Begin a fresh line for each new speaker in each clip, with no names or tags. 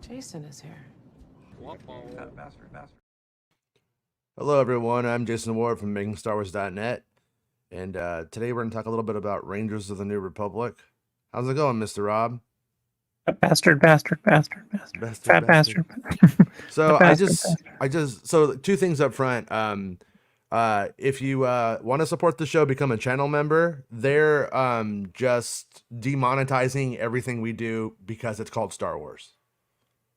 Jason is here.
Hello, everyone. I'm Jason Ward from MakingStarWars.net, and today we're going to talk a little bit about Rangers of the New Republic. How's it going, Mr. Rob?
Bastard. Fat bastard.
So so two things up front. If you want to support the show, become a channel member. They're just demonetizing everything we do because it's called Star Wars.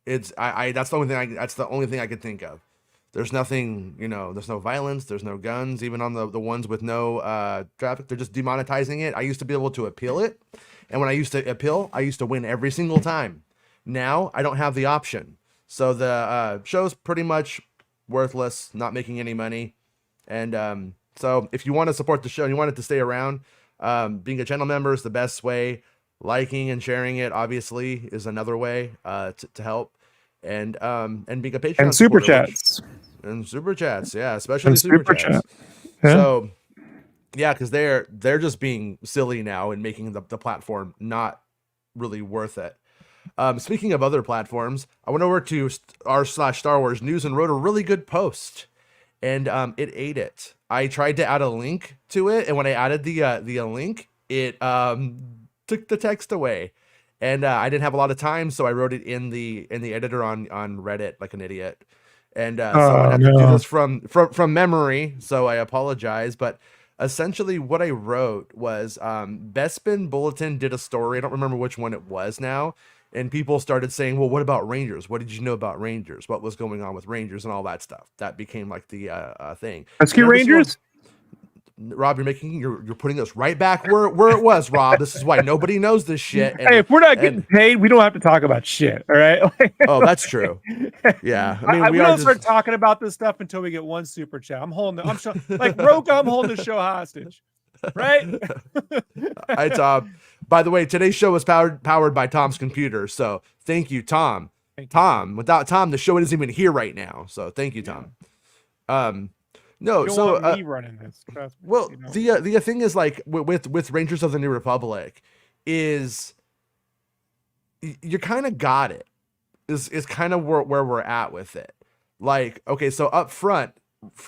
That's the only thing I could think of. There's nothing, there's no violence, there's no guns, even on the ones with no traffic. They're just demonetizing it. I used to be able to appeal it, and when I used to appeal, I used to win every single time. Now I don't have the option, so the show's pretty much worthless, not making any money. And so if you want to support the show and you want it to stay around, being a channel member is the best way. Liking and sharing it obviously is another way to help, and being a Patreon
and super chats.
And super chats, yeah, especially super chats.
Yeah.
So yeah, because they're just being silly now and making the platform not really worth it. Speaking of other platforms, I went over to r/Star Wars News and wrote a really good post, and it ate it. I tried to add a link to it, and when I added the link, it took the text away, and I didn't have a lot of time, so I wrote it in the editor on Reddit like an idiot. And so I'm gonna have to do this from memory, so I apologize. But essentially what I wrote was Bespin Bulletin did a story. I don't remember which one it was now. And people started saying, well, what about Rangers? What did you know about Rangers? What was going on with Rangers and all that stuff? That became like the thing.
Rescue Rangers?
Rob, you're putting us right back where it was, Rob. This is why nobody knows this shit.
Hey, if we're not getting paid, we don't have to talk about shit. All right.
Oh, that's true. Yeah. I mean,
we don't start talking about this stuff until we get one super chat. I'm holding like Roka, I'm holding the show hostage. Right?
By the way, today's show was powered by Tom's computer. So thank you, Tom. Tom, without Tom, the show isn't even here right now. So thank you, Tom. No, so
me running this.
Well, the thing is, like with Rangers of the New Republic, is you kind of got it. Is kind of where we're at with it. Like, okay, so up front,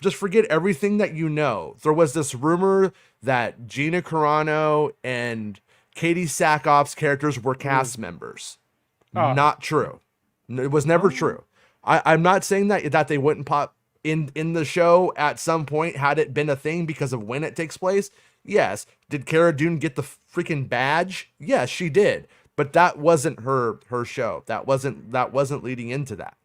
just forget everything that you know. There was this rumor that Gina Carano and Katie Sackhoff's characters were cast members. Not true. It was never true. I'm not saying that they wouldn't pop in the show at some point had it been a thing because of when it takes place. Yes. Did Cara Dune get the freaking badge? Yes, she did. But that wasn't her show. That wasn't leading into that.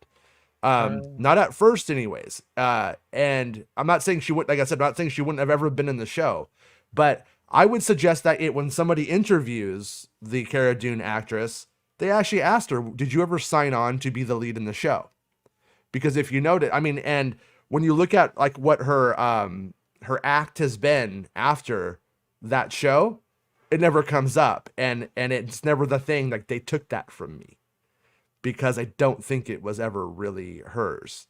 Not at first anyways. And I'm not saying she would, like I said, I'm not saying she wouldn't have ever been in the show, but I would suggest that when somebody interviews the Cara Dune actress, they actually asked her, did you ever sign on to be the lead in the show? Because if you noted, I mean, and when you look at like what her act has been after that show, it never comes up, and it's never the thing. Like, they took that from me because I don't think it was ever really hers.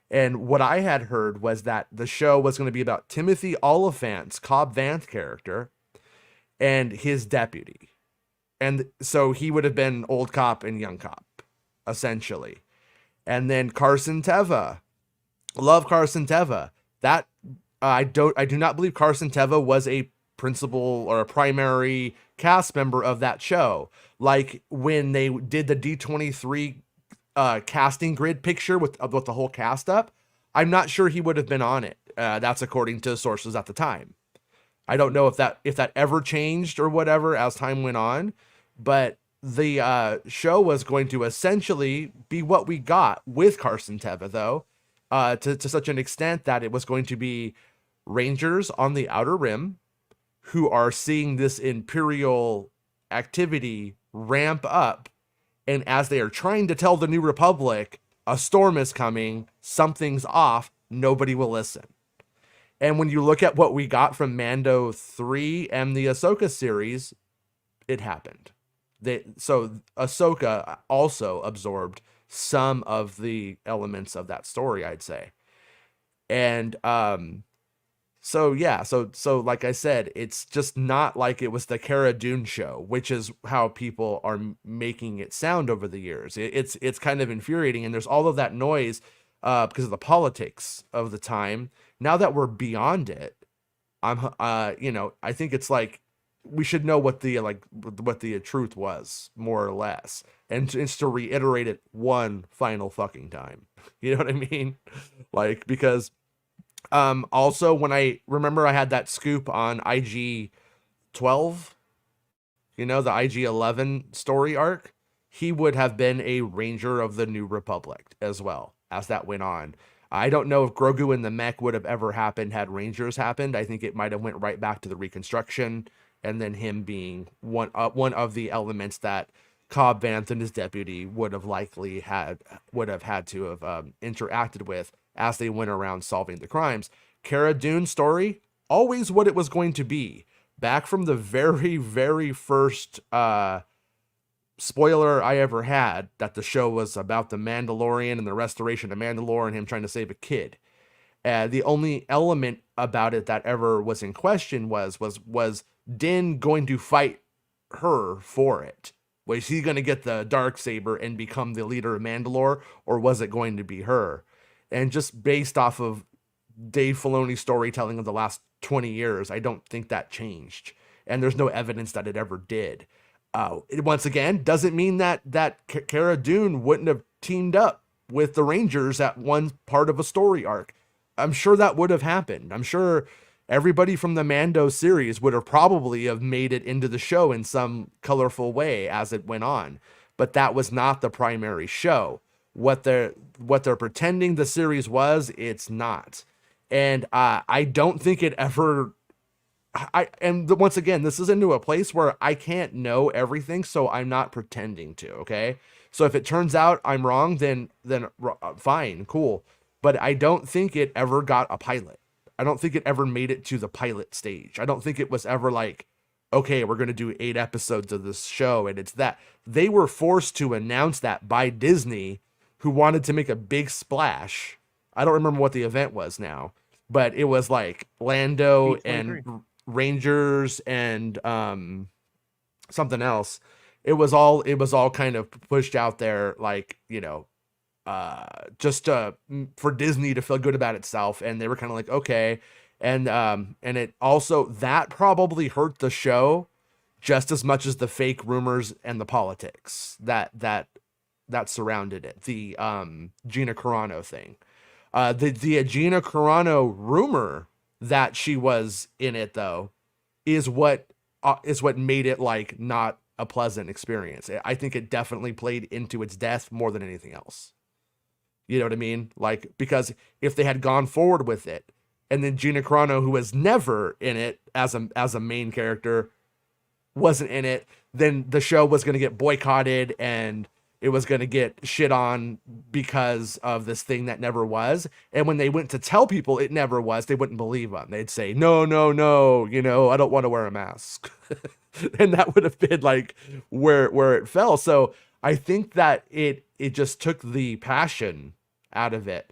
And what I had heard was that the show was going to be about Timothy Olyphant's Cobb Vanth character and his deputy. And so he would have been old cop and young cop, essentially. And then Carson Teva, love Carson Teva. That I do not believe Carson Teva was a principal or a primary cast member of that show. Like when they did the D23 casting grid picture with the whole cast up, I'm not sure he would have been on it. That's according to sources at the time. I don't know if that ever changed or whatever as time went on, but the show was going to essentially be what we got with Carson Teva, though, to such an extent that it was going to be Rangers on the Outer Rim who are seeing this Imperial activity ramp up, and as they are trying to tell the New Republic a storm is coming, something's off, nobody will listen. And when you look at what we got from Mando 3 and the Ahsoka series, it happened. So Ahsoka also absorbed some of the elements of that story, I'd say. And So yeah, so like I said, it's just not like it was the Cara Dune show, which is how people are making it sound over the years. It's kind of infuriating, and there's all of that noise because of the politics of the time. Now that we're beyond it, I think it's like we should know what the truth was, more or less, and just to reiterate it one final fucking time. You know what I mean? Like, because also, when I remember I had that scoop on IG 12, the IG 11 story arc, he would have been a Ranger of the New Republic as well as that went on. I don't know if Grogu and the mech would have ever happened had Rangers happened. I think it might have went right back to the Reconstruction, and then him being one of the elements that Cobb Vanth and his deputy would have had to have interacted with as they went around solving the crimes. Cara Dune story, always what it was going to be. Back from the very, very first spoiler I ever had, that the show was about the Mandalorian and the restoration of Mandalore and him trying to save a kid. The only element about it that ever was in question was Din going to fight her for it? Was he going to get the Darksaber and become the leader of Mandalore, or was it going to be her? And just based off of Dave Filoni's storytelling of the last 20 years, I don't think that changed. And there's no evidence that it ever did. Once again, doesn't mean that Cara Dune wouldn't have teamed up with the Rangers at one part of a story arc. I'm sure that would have happened. I'm sure everybody from the Mando series would have probably have made it into the show in some colorful way as it went on. But that was not the primary show. What they're pretending the series was, it's not. And I don't think it ever. Once again, this is into a place where I can't know everything, so I'm not pretending to. Okay, so if it turns out I'm wrong, then fine, cool. But I don't think it ever got a pilot. I don't think it ever made it to the pilot stage. I don't think it was ever like, okay, we're going to do 8 episodes of this show. And it's that they were forced to announce that by Disney, who wanted to make a big splash. I don't remember what the event was now, but it was like Lando and Rangers and something else. It was all kind of pushed out there, like, just for Disney to feel good about itself, and they were kind of like, okay. And it also, that probably hurt the show just as much as the fake rumors and the politics that surrounded it. The Gina Carano thing, the Gina Carano rumor that she was in it, though, is what made it like not a pleasant experience. I think it definitely played into its death more than anything else. You know what I mean? Like, because if they had gone forward with it, and then Gina Carano, who was never in it as a main character, wasn't in it, then the show was going to get boycotted and it was going to get shit on because of this thing that never was. And when they went to tell people it never was, they wouldn't believe them. They'd say, no, I don't want to wear a mask. And that would have been like where it fell. So I think that it just took the passion out of it.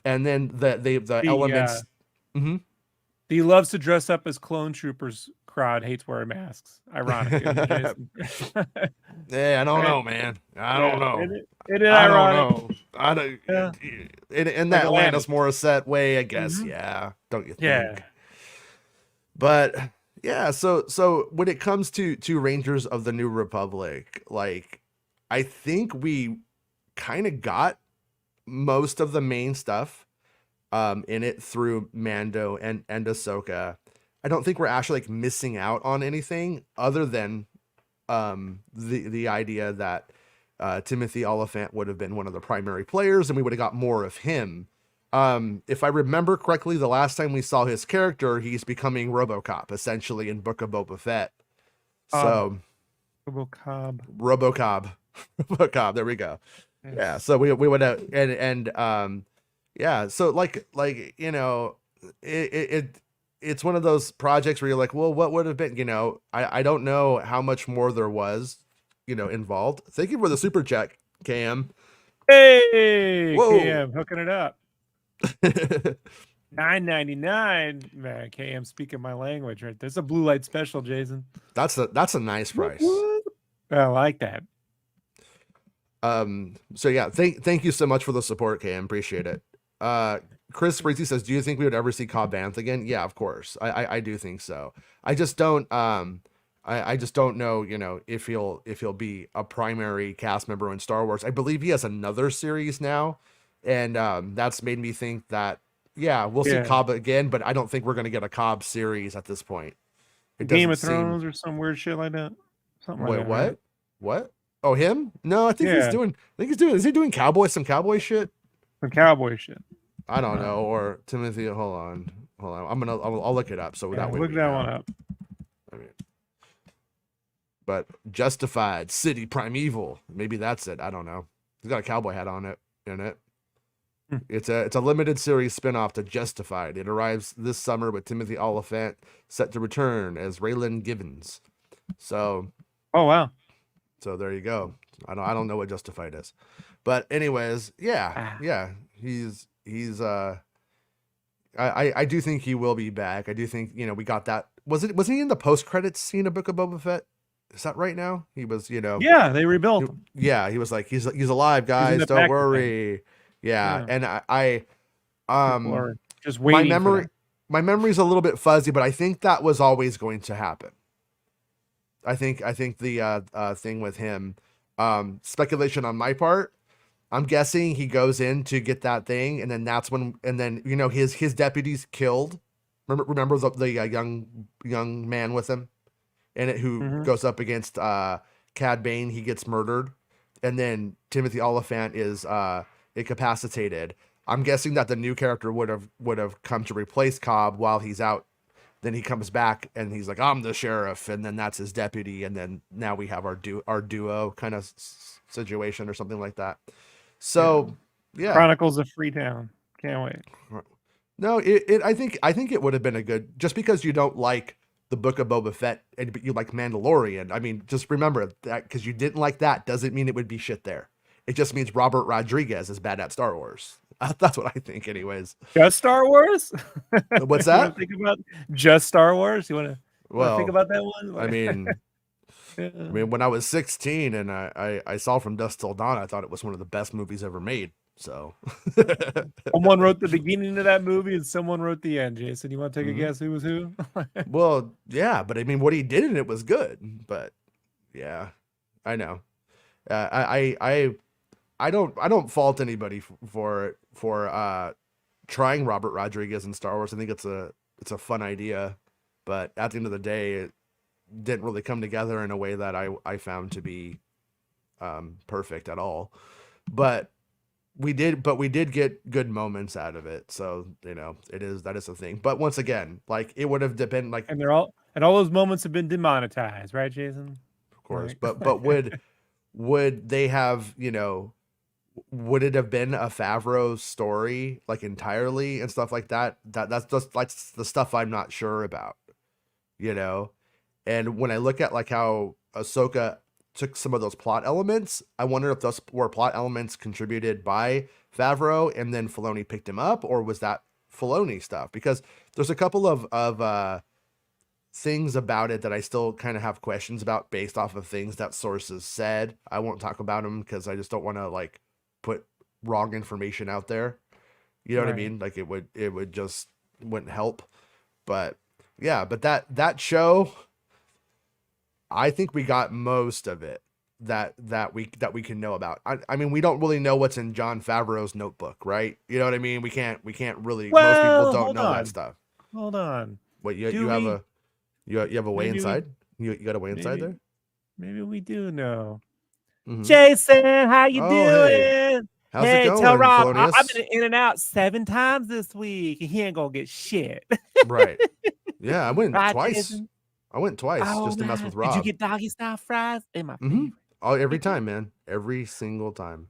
And then the elements. Mm-hmm.
The loves to dress up as clone troopers crowd hates wearing masks. Ironic.
Yeah, I don't know, man. I don't know.
It is ironic.
I don't know. In that Alanis Morissette way, I guess. Mm-hmm. Yeah. Don't you think?
Yeah.
But yeah, so when it comes to Rangers of the New Republic, like, I think we kind of got most of the main stuff in it through Mando and Ahsoka. I don't think we're actually like missing out on anything other than the idea that Timothy Olyphant would have been one of the primary players and we would have got more of him. If I remember correctly, the last time we saw his character, he's becoming RoboCop essentially in Book of Boba Fett. So RoboCop. There we go. Yes. Yeah. So we would have yeah. So like it's one of those projects where you're like, well, what would have been? I don't know how much more there was, involved. Thank you for the super chat, Cam.
Hey, whoa. Cam, hooking it up. $9.99. Man, KM speaking my language right. There's a blue light special, Jason.
That's a nice price.
I like that.
So yeah, thank you so much for the support, KM. Appreciate it. Chris Breezy says, do you think we would ever see Cobb Vanth again? Yeah, of course. I do think so. I just don't I just don't know, you know, if he'll be a primary cast member in Star Wars. I believe he has another series now, and that's made me think that we'll see Cobb again, but I don't think we're gonna get a Cobb series at this point. It
Game of Thrones or some weird shit like that. Something like that.
What?
Right?
What? Oh, him? No, I think he's doing. Is he doing some cowboy shit?
Some cowboy shit.
I don't know. Or Timothy. Hold on. I'll look it up. So that way.
Look that one up.
I mean, but Justified, City Primeval. Maybe that's it. I don't know. He's got a cowboy hat on it. In it. It's a limited series spinoff to Justified. It arrives this summer with Timothy Olyphant set to return as Raylan Givens. So.
Oh wow.
So there you go. I don't know what Justified is, but anyways, yeah. He's I do think he will be back. I do think, you know, we got that. Was he in the post credits scene of Book of Boba Fett? Is that right now? He was, you know.
Yeah, they rebuilt him.
Yeah, he was like, he's alive, guys. Don't worry. Yeah, and I
just waiting.
My memory's a little bit fuzzy, but I think that was always going to happen. I think the thing with him, speculation on my part, I'm guessing he goes in to get that thing, and then that's when, and then, you know, his deputy's killed. Remember the young man with him, and who goes up against Cad Bane. He gets murdered, and then Timothy Olyphant is incapacitated. I'm guessing that the new character would have come to replace Cobb while he's out. Then he comes back and he's like, I'm the sheriff. And then that's his deputy. And then now we have our duo kind of situation or something like that. So yeah.
Chronicles of Freetown. Can't wait.
No, I think it would have been a good, just because you don't like the Book of Boba Fett and you like Mandalorian. I mean, just remember that because you didn't like that doesn't mean it would be shit there. It just means Robert Rodriguez is bad at Star Wars. That's what I think, anyways.
Just Star Wars?
What's that?
You think about just Star Wars? You want to think about that one?
I mean, when I was 16 and I saw From Dusk Till Dawn, I thought it was one of the best movies ever made. So
someone wrote the beginning of that movie and someone wrote the end. Jason, you want to take a guess who was who?
Well, yeah, but I mean, what he did in it was good. But yeah, I know. I don't fault anybody for trying Robert Rodriguez in Star Wars. I think it's a fun idea, but at the end of the day, it didn't really come together in a way that I found to be perfect at all. But we did get good moments out of it. So, you know, that is a thing. But once again, like, it would have been like,
and all those moments have been demonetized, right, Jason?
Of course. Right. But would they have, you know, would it have been a Favreau story like entirely and stuff like that? That's just like the stuff I'm not sure about, you know? And when I look at like how Ahsoka took some of those plot elements, I wonder if those were plot elements contributed by Favreau and then Filoni picked him up, or was that Filoni stuff? Because there's a couple of things about it that I still kind of have questions about based off of things that sources said. I won't talk about them because I just don't want to like put wrong information out there. You know what I mean? Like it wouldn't help. But yeah, but that show, I think we got most of it that we can know about. I mean, we don't really know what's in Jon Favreau's notebook, right? You know what I mean? We can't really, most people don't know that stuff.
Hold on.
What you have a way inside? You got a way inside there?
Maybe we do know. Jason, how you doing?
Hey. How's it going,
tell Rob,
Miscellaneous?
I've been in and out 7 times this week. He ain't gonna get shit.
Right. Yeah, I went twice. Jason? I went twice just to mess with Rob.
Did you get doggy style fries? In my favorite.
Oh, every time, man. Every single time.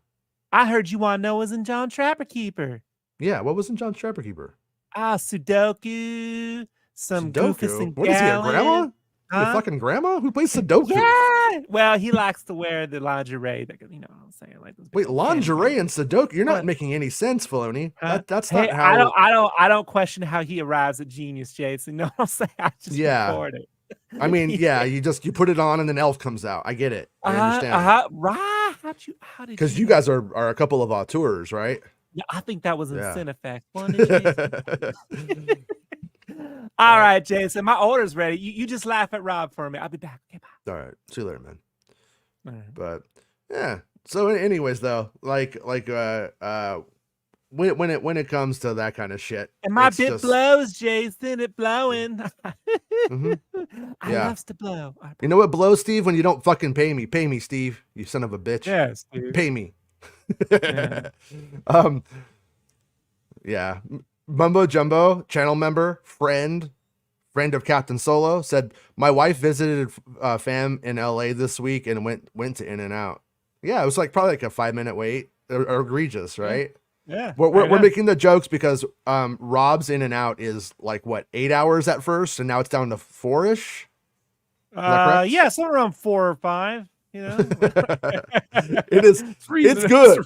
I heard you want to know was in John Trapper Keeper.
Yeah, what was in John Trapper Keeper?
Sudoku. Some Goofus and
What is he, a grandma? Your fucking grandma who plays Sudoku?
Yeah. Well, he likes to wear the lingerie. That, you know what I'm saying? Like those
Wait, lingerie and Sudoku? You're not making any sense, Filoni. That's
hey,
not how.
I don't question how he arrives at genius, Jason. You know what I'm saying? I just report it.
I mean, yeah, you put it on and then Elf comes out. I get it. I understand.
Right. How did
because you guys are a couple of auteurs, right?
Yeah, I think that was in Cinefex, wasn't it, Jason? All right, Jason, my order's ready. You just laugh at Rob for me. I'll be back. Okay, bye.
All right, see you later, man.
Right.
But yeah. So, anyways, though, when it comes to that kind of shit,
and my bit blows, Jason. It blowing.
Mm-hmm.
I loves to blow.
You know what blows, Steve? When you don't fucking pay me. Pay me, Steve. You son of a bitch.
Yes, dude.
Pay me.
Yeah.
Yeah. Mumbo Jumbo, channel member, friend of Captain Solo, said, my wife visited fam in LA this week and went to In-N-Out. Yeah, it was probably a 5-minute wait. Or egregious, right?
Yeah.
We're making the jokes because Rob's In-N-Out is 8 hours at first, and now it's down to 4-ish.
Yeah, somewhere around 4 or 5. You know,
it is. It's good,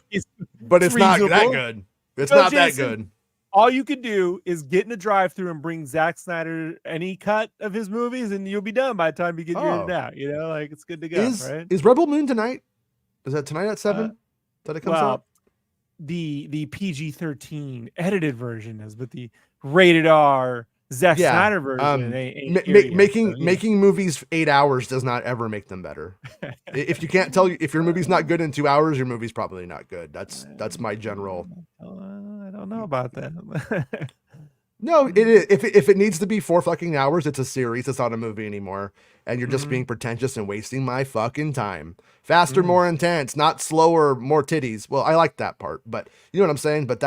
but it's not that good. It's not that good.
All you could do is get in a drive-through and bring Zack Snyder any cut of his movies, and you'll be done by the time you get your In-N-Out. You know, it's good to go. Right?
Is Rebel Moon tonight? Is that tonight at 7? That it comes out?
The PG-13 edited version is, but the rated R Zack Snyder version
making movies 8 hours does not ever make them better. If you can't tell, if your movie's not good in 2 hours, your movie's probably not good. That's my general.
I don't know about that.
No, it is. If it needs to be 4 fucking hours, it's a series. It's not a movie anymore. And you're just being pretentious and wasting my fucking time. Faster, more intense, not slower, more titties. Well, I like that part, but you know what I'm saying? But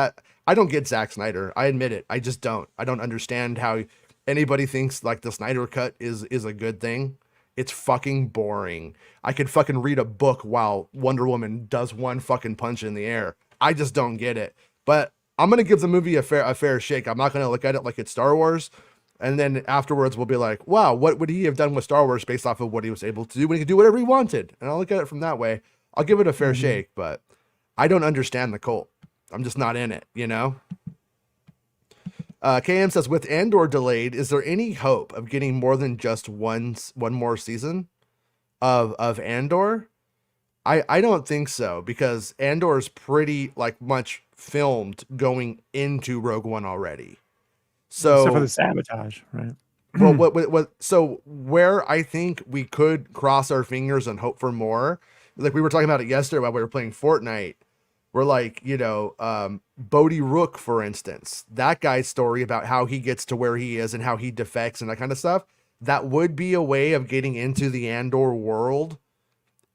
I don't get Zack Snyder. I admit it. I just don't. I don't understand how anybody thinks the Snyder cut is a good thing. It's fucking boring. I could fucking read a book while Wonder Woman does one fucking punch in the air. I just don't get it. But I'm going to give the movie a fair shake. I'm not going to look at it like it's Star Wars. And then afterwards we'll be like, wow, what would he have done with Star Wars based off of what he was able to do when he could do whatever he wanted? And I'll look at it from that way. I'll give it a fair shake, but I don't understand the cult. I'm just not in it, you know? KM says, with Andor delayed, is there any hope of getting more than just one more season of Andor? I don't think so, because Andor is pretty much filmed going into Rogue One already. So
except for the sabotage, right?
Well, so where I think we could cross our fingers and hope for more, we were talking about it yesterday while we were playing Fortnite. We're Bodhi Rook, for instance, that guy's story about how he gets to where he is and how he defects and that kind of stuff. That would be a way of getting into the Andor world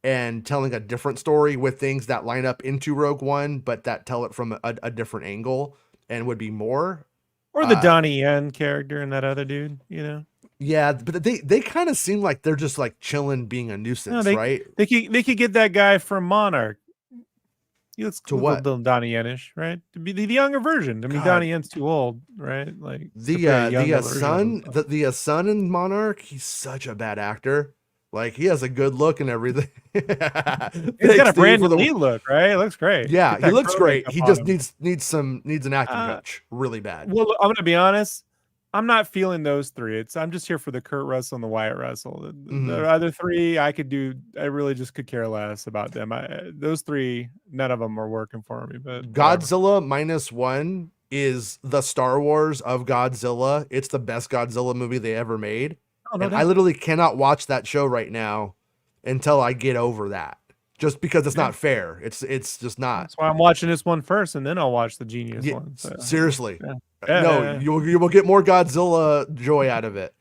and telling a different story with things that line up into Rogue One, but that tell it from a different angle and would be more.
Or the Donnie Yen character and that other dude, you know?
Yeah, but they kind of seem like they're just chilling, being a nuisance, right?
They could get that guy from Monarch. He looks
to what?
Donnie Yen-ish, right? To be the younger version. I mean, Donnie Yen's too old, right?
The son in Monarch, he's such a bad actor. He has a good look and everything.
He's got a Brandon Lee look, right? It looks great.
Yeah, he looks great. He just needs an acting coach really bad.
Well, I'm gonna be honest. I'm not feeling those three. I'm just here for the Kurt Russell and the Wyatt Russell. The other three, I really just could care less about them. Those three, none of them are working for me. But
Godzilla -1 is the Star Wars of Godzilla. It's the best Godzilla movie they ever made. Oh, no, I literally cannot watch that show right now until I get over that. Just because it's not fair. It's just not.
That's why I'm watching this one first, and then I'll watch the Genius one. So.
Seriously. You will get more Godzilla joy out of it.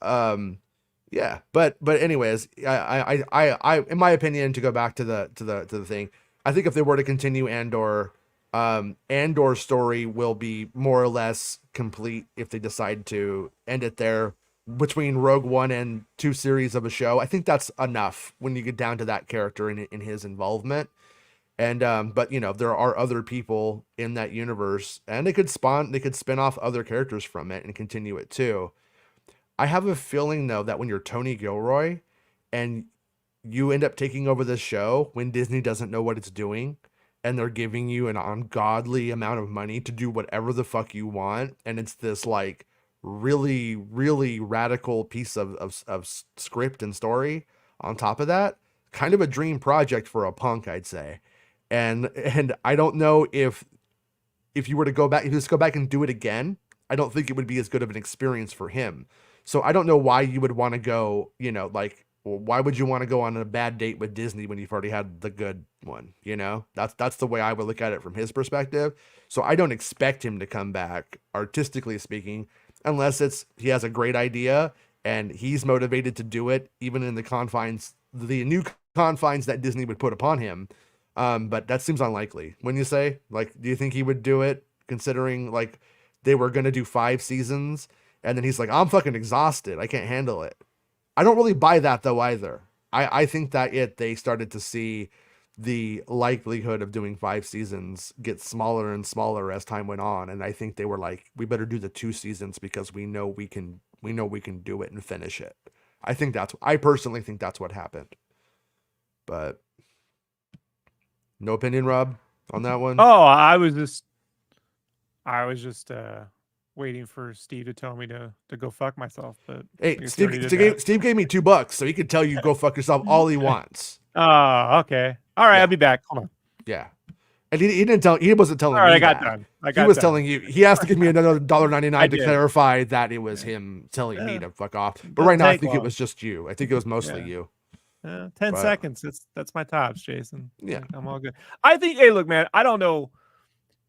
Yeah. But anyways, I in my opinion, to go back to the thing, I think if they were to continue Andor, Andor's story will be more or less complete if they decide to end it there. Between Rogue One and 2 series of a show, I think that's enough when you get down to that character in his involvement. And but there are other people in that universe, and they could spin off other characters from it and continue it too. I have a feeling though that when you're Tony Gilroy and you end up taking over this show when Disney doesn't know what it's doing and they're giving you an ungodly amount of money to do whatever the fuck you want, and it's this like really really radical piece of script and story on top of that, kind of a dream project for a punk, I'd say. And I don't know if you were to go back, if you just go back and do it again, I don't think it would be as good of an experience for him. So I don't know why you would want to go, like, well, why would you want to go on a bad date with Disney when you've already had the good one? That's the way I would look at it from his perspective. So I don't expect him to come back, artistically speaking, unless he has a great idea and he's motivated to do it, even in the new confines that Disney would put upon him. But that seems unlikely. When you say, like, do you think he would do it, considering like they were gonna do 5 seasons and then he's like, I'm fucking exhausted, I can't handle it? I don't really buy that though either. I think that they started to see the likelihood of doing 5 seasons get smaller and smaller as time went on, and I think they were like, we better do the 2 seasons because we know we can do it and finish it. I personally think that's what happened. But no opinion, Rob, on that one?
Oh, I was just waiting for Steve to tell me to go fuck myself. But
hey, Steve gave me $2, so he could tell you go fuck yourself all he wants.
Oh, okay. All right, yeah. I'll be back. Hold on.
Yeah. And he wasn't telling me.
I got done.
He was telling you. He has to give me another $1.99 to clarify that it was him telling me to fuck off. But right now, I think it was just you. I think it was mostly you.
10 seconds. That's my tops, Jason.
Yeah,
I'm all good. I think. Hey, look, man. I don't know.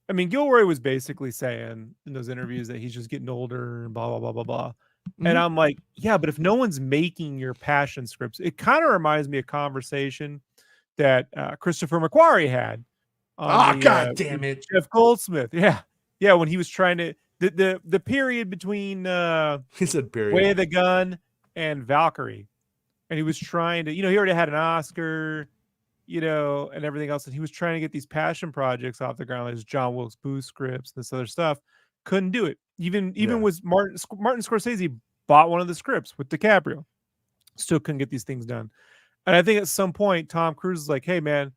I mean, Gilroy was basically saying in those interviews that he's just getting older and blah blah blah blah blah. Mm-hmm. And I'm like, yeah, but if no one's making your passion scripts, it kind of reminds me of a conversation that Christopher McQuarrie had.
God damn it,
Jeff Goldsmith. Yeah, when he was trying to the period between
he said period
Way of the Gun and Valkyrie. And he was trying to, he already had an Oscar, and everything else. And he was trying to get these passion projects off the ground, like John Wilkes Booth scripts, this other stuff. Couldn't do it. Even with Martin Scorsese bought one of the scripts with DiCaprio. Still couldn't get these things done. And I think at some point, Tom Cruise is like, hey, man,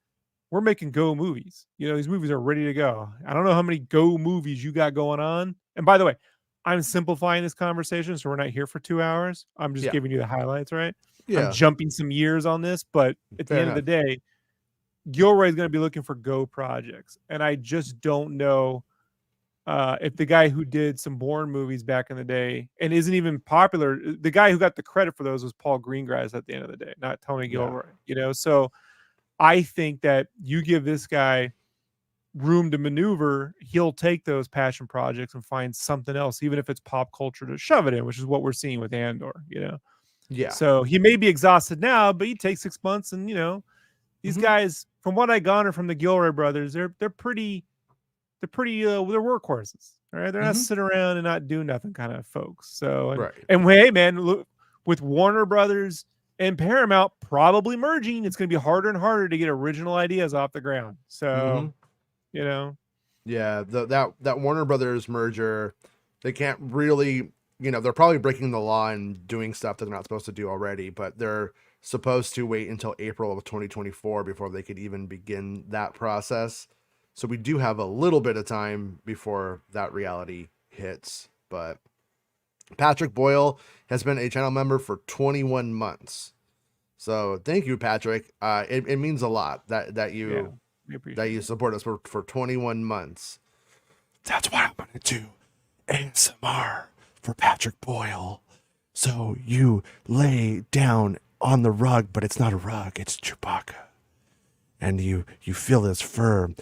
we're making go movies. These movies are ready to go. I don't know how many go movies you got going on. And by the way, I'm simplifying this conversation, so we're not here for 2 hours. I'm just giving you the highlights, right? Yeah. I'm jumping some years on this, but at the end of the day, Gilroy is going to be looking for go projects. And I just don't know if the guy who did some Bourne movies back in the day and isn't even popular, the guy who got the credit for those was Paul Greengrass at the end of the day, not Tony Gilroy. So I think that you give this guy room to maneuver, he'll take those passion projects and find something else, even if it's pop culture, to shove it in, which is what we're seeing with Andor,
Yeah.
So he may be exhausted now, but he takes 6 months, and these guys, from what I garner from the Gilroy brothers, they're pretty they're workhorses. All right, they're not sitting around and not doing nothing kind of folks. So and hey, man, look, with Warner Brothers and Paramount probably merging, it's going to be harder and harder to get original ideas off the ground. So
yeah, that Warner Brothers merger, they can't really, they're probably breaking the law and doing stuff that they're not supposed to do already, but they're supposed to wait until April of 2024 before they could even begin that process. So we do have a little bit of time before that reality hits. But Patrick Boyle has been a channel member for 21 months. So thank you, Patrick. It means a lot that you support us for 21 months. That's why I'm going to do ASMR for Patrick Boyle. So you lay down on the rug, but it's not a rug, it's Chewbacca. And you feel his fur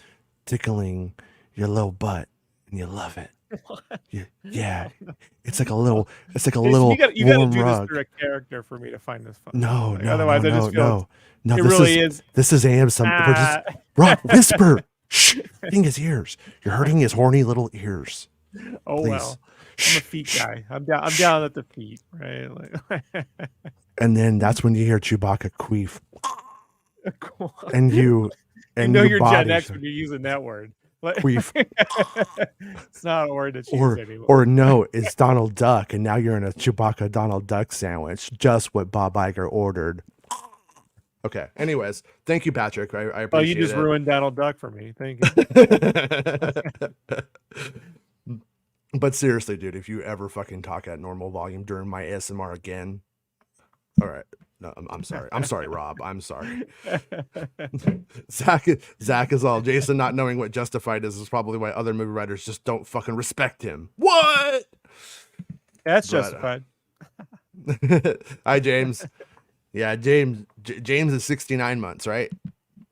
tickling your little butt, and you love it. Yeah. It's like a little
you gotta
warm
do
rug.
This through a character for me to find this fun.
No,
otherwise I just feel
no.
It really is.
This is ASMR. Rob, whisper. Shh. Hurting his ears. You're hurting his horny little ears.
Oh, please. Well. I'm a feet guy. I'm down at the feet, right?
And then that's when you hear Chewbacca queef. And
you're Gen X when you're using that word. Like,
Queef.
it's not a word that's used anymore.
Or no, it's Donald Duck, and now you're in a Chewbacca Donald Duck sandwich, just what Bob Iger ordered. Okay. Anyways, thank you, Patrick. I appreciate it.
Oh, you just ruined Donald Duck for me. Thank
you. But seriously, dude, if you ever fucking talk at normal volume during my ASMR again, all right. No, I'm sorry. I'm sorry, Rob. I'm sorry. Zach is all Jason not knowing what Justified is probably why other movie writers just don't fucking respect him. What?
That's Justified.
Hi, James. Yeah, James is 69 months, right?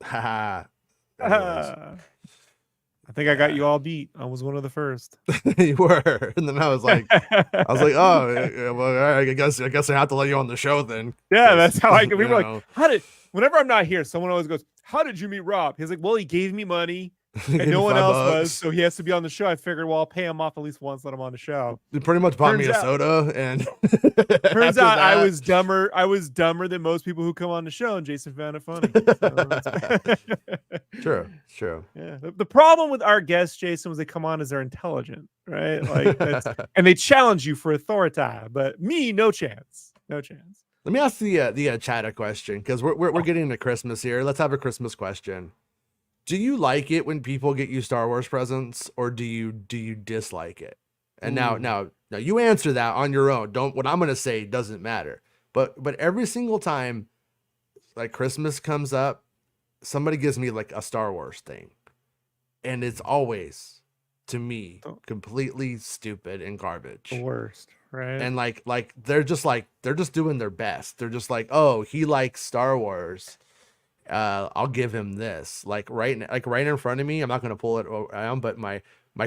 Haha.
I think I got you all beat. I was one of the first.
You were, and then I was like, oh, well, I guess I have to let you on the show then.
Yeah, that's how I. We were like, how did? Whenever I'm not here, someone always goes, "How did you meet Rob?" He's like, "Well, he gave me money, and no one else was, so he has to be on the show." I figured, well, I'll pay him off at least once, let him on the show.
He pretty much bought me a soda, and
turns out I was dumber. I was dumber than most people who come on the show, and Jason found it funny.
So, true.
Yeah. The problem with our guests, Jason, was they come on as they're intelligent, right? Like, and they challenge you for authority. But me, no chance. No chance.
Let me ask the chat a question, because we're getting into Christmas here. Let's have a Christmas question. Do you like it when people get you Star Wars presents, or do you dislike it? And now you answer that on your own. What I'm gonna say doesn't matter. But every single time like Christmas comes up, somebody gives me like a Star Wars thing, and it's always, to me, completely stupid and garbage.
The worst, right?
And like they're just doing their best. They're just like, oh, he likes Star Wars. I'll give him this. Like right in front of me. I'm not gonna pull it around, but my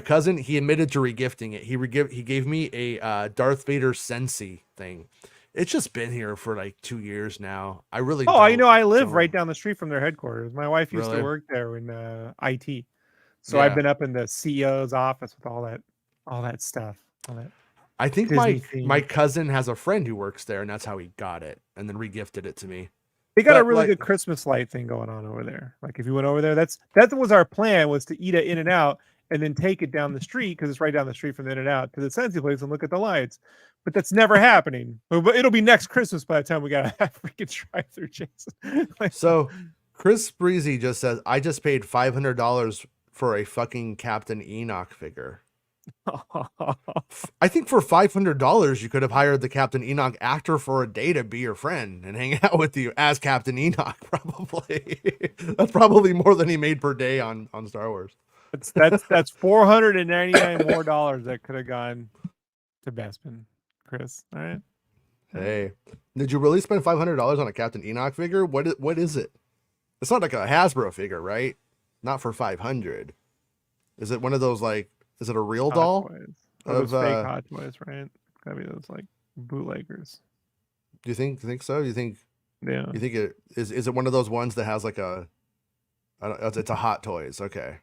cousin, he admitted to regifting it. He gave me a Darth Vader Sensi thing. It's just been here for like 2 years now. I really
I live right down the street from their headquarters. My wife used to work there in IT. So I've been up in the CEO's office with all that stuff.
I think my cousin has a friend who works there, and that's how he got it, and then regifted it to me.
They got a really good Christmas light thing going on over there. Like if you went over there, that was our plan, was to eat at In-N-Out and then take it down the street, because it's right down the street from the In-N-Out, to the Sensi place and look at the lights. But that's never happening. But it'll be next Christmas by the time we got a freaking drive-through, Jason.
So Chris Breezy just says, I just paid $500 for a fucking Captain Enoch figure. I think for $500 you could have hired the Captain Enoch actor for a day to be your friend and hang out with you as Captain Enoch. Probably that's probably more than he made per day on Star Wars.
That's $499 more that could have gone to Bespin, Chris. All right.
Hey, did you really spend $500 on a Captain Enoch figure? What is it? It's not like a Hasbro figure, right? Not for $500. Is it one of those like? Is it a real
Hot
doll?
Toys. Those fake Hot Toys, right? Gotta be those like bootleggers.
Do you think so? You think?
Yeah.
You think it is? Is it one of those ones that has like it's a Hot Toys? Okay.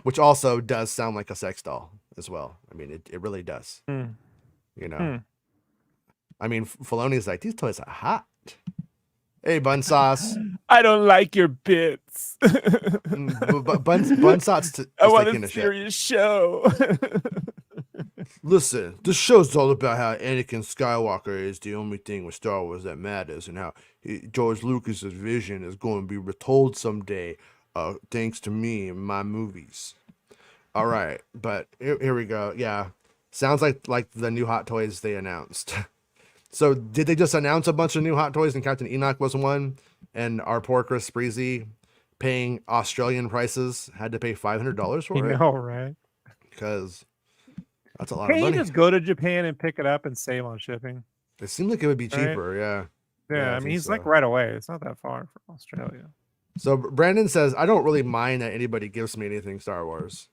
Which also does sound like a sex doll as well. I mean, it really does. You know. I mean, Filoni's like, these toys are hot. Hey, Bun Sauce.
I don't like your bits.
Bun Sauce.
I want a serious show.
Listen, this show's all about how Anakin Skywalker is the only thing with Star Wars that matters, and how George Lucas's vision is going to be retold someday, thanks to me and my movies. All right, but here we go. Yeah, sounds like the new Hot Toys they announced. So did they just announce a bunch of new Hot Toys and Captain Enoch was one, and our poor Chris Breezy, paying Australian prices, had to pay $500 for it?
You know, right?
Because that's a lot of money.
Can you just go to Japan and pick it up and save on shipping?
It seemed like it would be cheaper, right?
Yeah, I mean, he's like right away. It's not that far from Australia.
So Brandon says, I don't really mind that anybody gives me anything Star Wars.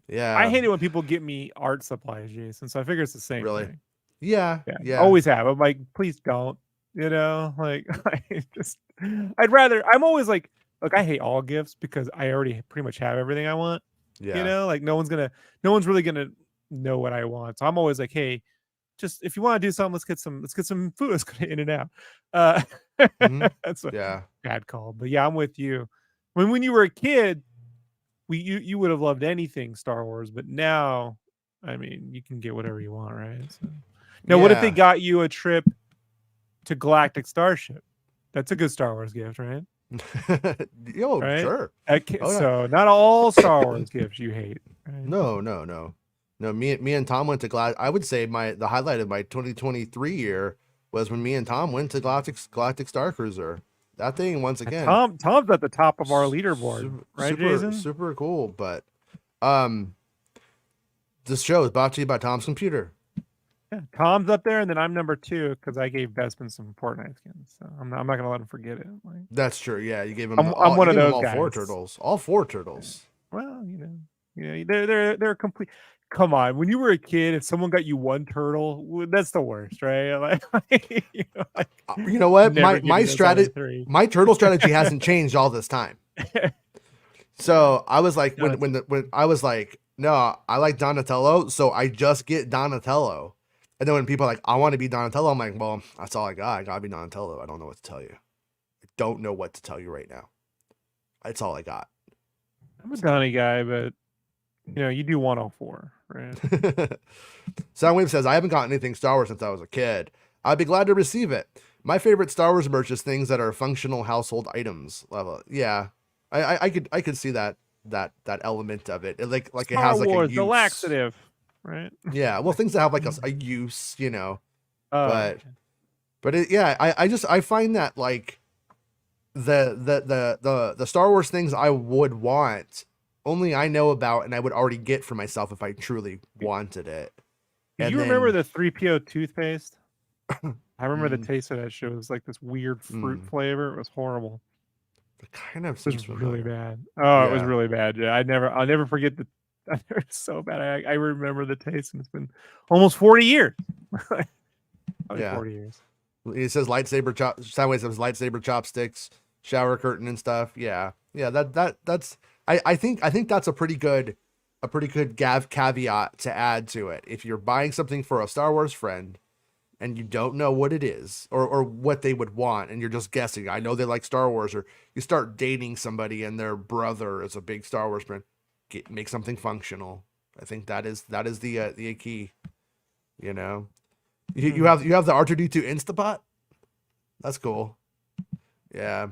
Yeah.
I hate it when people get me art supplies, Jason, so I figure it's the same thing.
Yeah.
Always have. I'm like, please don't. You know, like I'm always like, look, I hate all gifts because I already pretty much have everything I want. Yeah. You know, like no one's really gonna know what I want. So I'm always like, hey, just if you want to do something, let's get some food. Let's go to In-N-Out. That's a bad call. But yeah, I'm with you. When you were a kid, you would have loved anything Star Wars, but now, I mean, you can get whatever you want, right? So now, what if they
Yeah.
got you a trip to Galactic Starship? That's a good Star Wars gift, right?
Yo,
Right?
sure. Oh yeah.
So not all Star Wars gifts you hate, right?
No. Me and Tom went to I would say the highlight of my 2023 year was when me and Tom went to Galactic Star Cruiser. That thing, once again,
Tom's at the top of our leaderboard, right, Jason?
super cool. But um, this show is brought to you by Tom's Computer.
Yeah, Tom's up there, and then I'm number 2 because I gave Bespin some Fortnite skins. So I'm not gonna let him forget it. Like,
That's true. Yeah, you gave him
I'm one of those
all
guys.
4 turtles. All 4 turtles.
Well, they're complete. Come on, when you were a kid, if someone got you 1 turtle, that's the worst, right? Like,
you know what? My strategy, my turtle strategy hasn't changed all this time. So I was like, when I was like, no, I like Donatello, so I just get Donatello. And then when people are like, I want to be Donatello, I'm like, well, that's all I got. I gotta be Donatello. I don't know what to tell you. I don't know what to tell you right now. That's all I got.
I'm a Donnie guy, but you do 104, right?
Soundwave says, I haven't gotten anything Star Wars since I was a kid. I'd be glad to receive it. My favorite Star Wars merch is things that are functional household items level. Yeah. I could see that element of it. Like
Star
it has like
Wars,
a use.
the laxative, right?
Yeah, well, things that have like a use, but
okay.
I find that like the Star Wars things I would want only I know about and I would already get for myself if I truly wanted it.
Do you remember the 3PO toothpaste? I remember the taste of that shit. It was like this weird fruit flavor. It was horrible.
It kind of
was really bad. Oh, yeah. It was really bad. Yeah, I'll never forget the. It's so bad. I remember the taste, and it's been almost 40 years.
Yeah,
40 years.
It says lightsaber sideways. It was lightsaber chopsticks, shower curtain, and stuff. Yeah. That's. I think that's a pretty good caveat to add to it. If you're buying something for a Star Wars friend, and you don't know what it is or what they would want, and you're just guessing, I know they like Star Wars, or you start dating somebody and their brother is a big Star Wars fan, make something functional. I think that is the key. You have the R2D2 Instapot. That's cool. Yeah.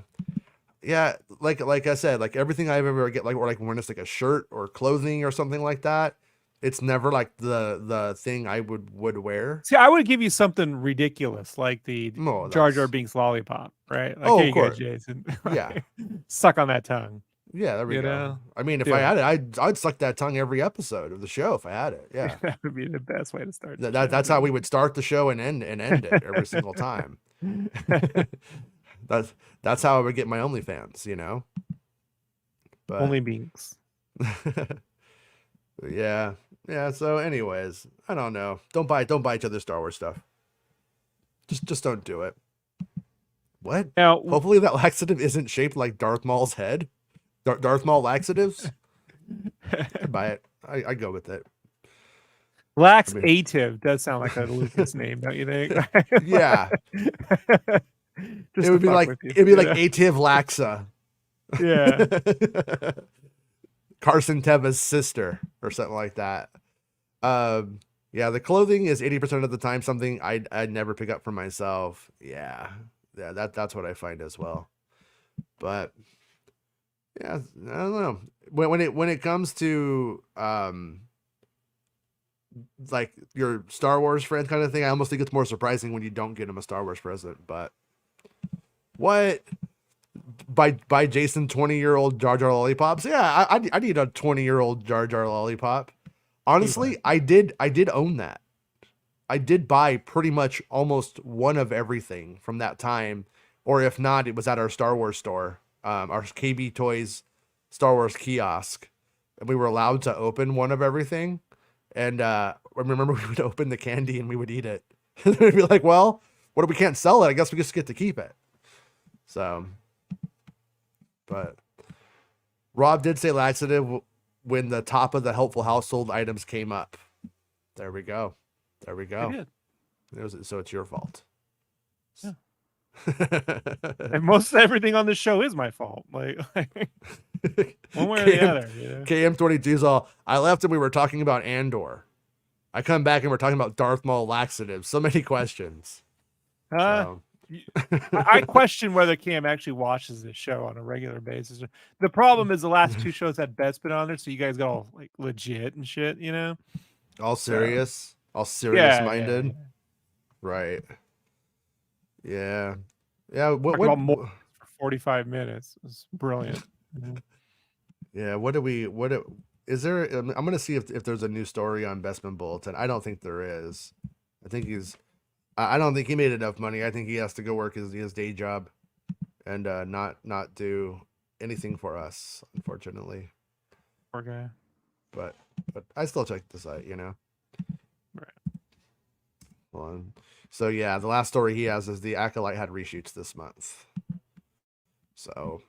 Like I said, like everything I've ever get, like, or like when it's like a shirt or clothing or something like that, it's never like the thing I would wear.
See, I would give you something ridiculous like the Jar Jar Binks lollipop, right? Like, here you go, Jason.
Yeah.
Suck on that tongue.
Yeah, there we go. I mean, if I had it, I'd suck that tongue every episode of the show if I had it. Yeah.
That would be the best way to start.
That's how we would start the show and end it every single time. That's how I would get my OnlyFans, But
Only Binks.
Yeah. So, anyways, I don't know. Don't buy each other Star Wars stuff. Just don't do it. What?
Now,
hopefully that laxative isn't shaped like Darth Maul's head. Darth Maul laxatives. I'd buy it. I go with it.
Laxative does sound like a Lucas name, don't you think?
Yeah. It would be like Ativ Laxa.
Yeah.
Carson Teva's sister or something like that. Yeah, the clothing is 80% of the time something I'd never pick up for myself. Yeah, that's what I find as well. But yeah, I don't know. When it comes to like your Star Wars friend kind of thing, I almost think it's more surprising when you don't get him a Star Wars present. But what? By Jason 20-year-old Jar Jar lollipops? Yeah, I need a 20-year-old Jar Jar lollipop. Honestly, I did own that. I did buy pretty much almost one of everything from that time, or if not, it was at our Star Wars store, our KB Toys Star Wars kiosk, and we were allowed to open one of everything. And I remember we would open the candy and we would eat it. And we'd be like, well, what if we can't sell it? I guess we just get to keep it. So, but Rob did say laxative when the top of the helpful household items came up. There we go. So it's your fault.
Yeah. And most everything on the show is my fault. Like One way or the other. You know?
KM22's all, I left and we were talking about Andor. I come back and we're talking about Darth Maul laxatives. So many questions. So.
I question whether Cam actually watches this show on a regular basis. The problem is the last two shows had Bespin on there, so you guys got all like legit and shit, you know?
All serious? All serious minded?
Yeah.
Right. Yeah. Yeah.
What more for 45 minutes? It's brilliant.
Yeah. Is there? I'm going to see if there's a new story on Bespin Bulletin. I don't think there is. I don't think he made enough money. I think he has to go work his day job and not do anything for us, unfortunately.
Poor guy.
But I still check the site, you know.
Right.
Well, so yeah, the last story he has is the Acolyte had reshoots this month. So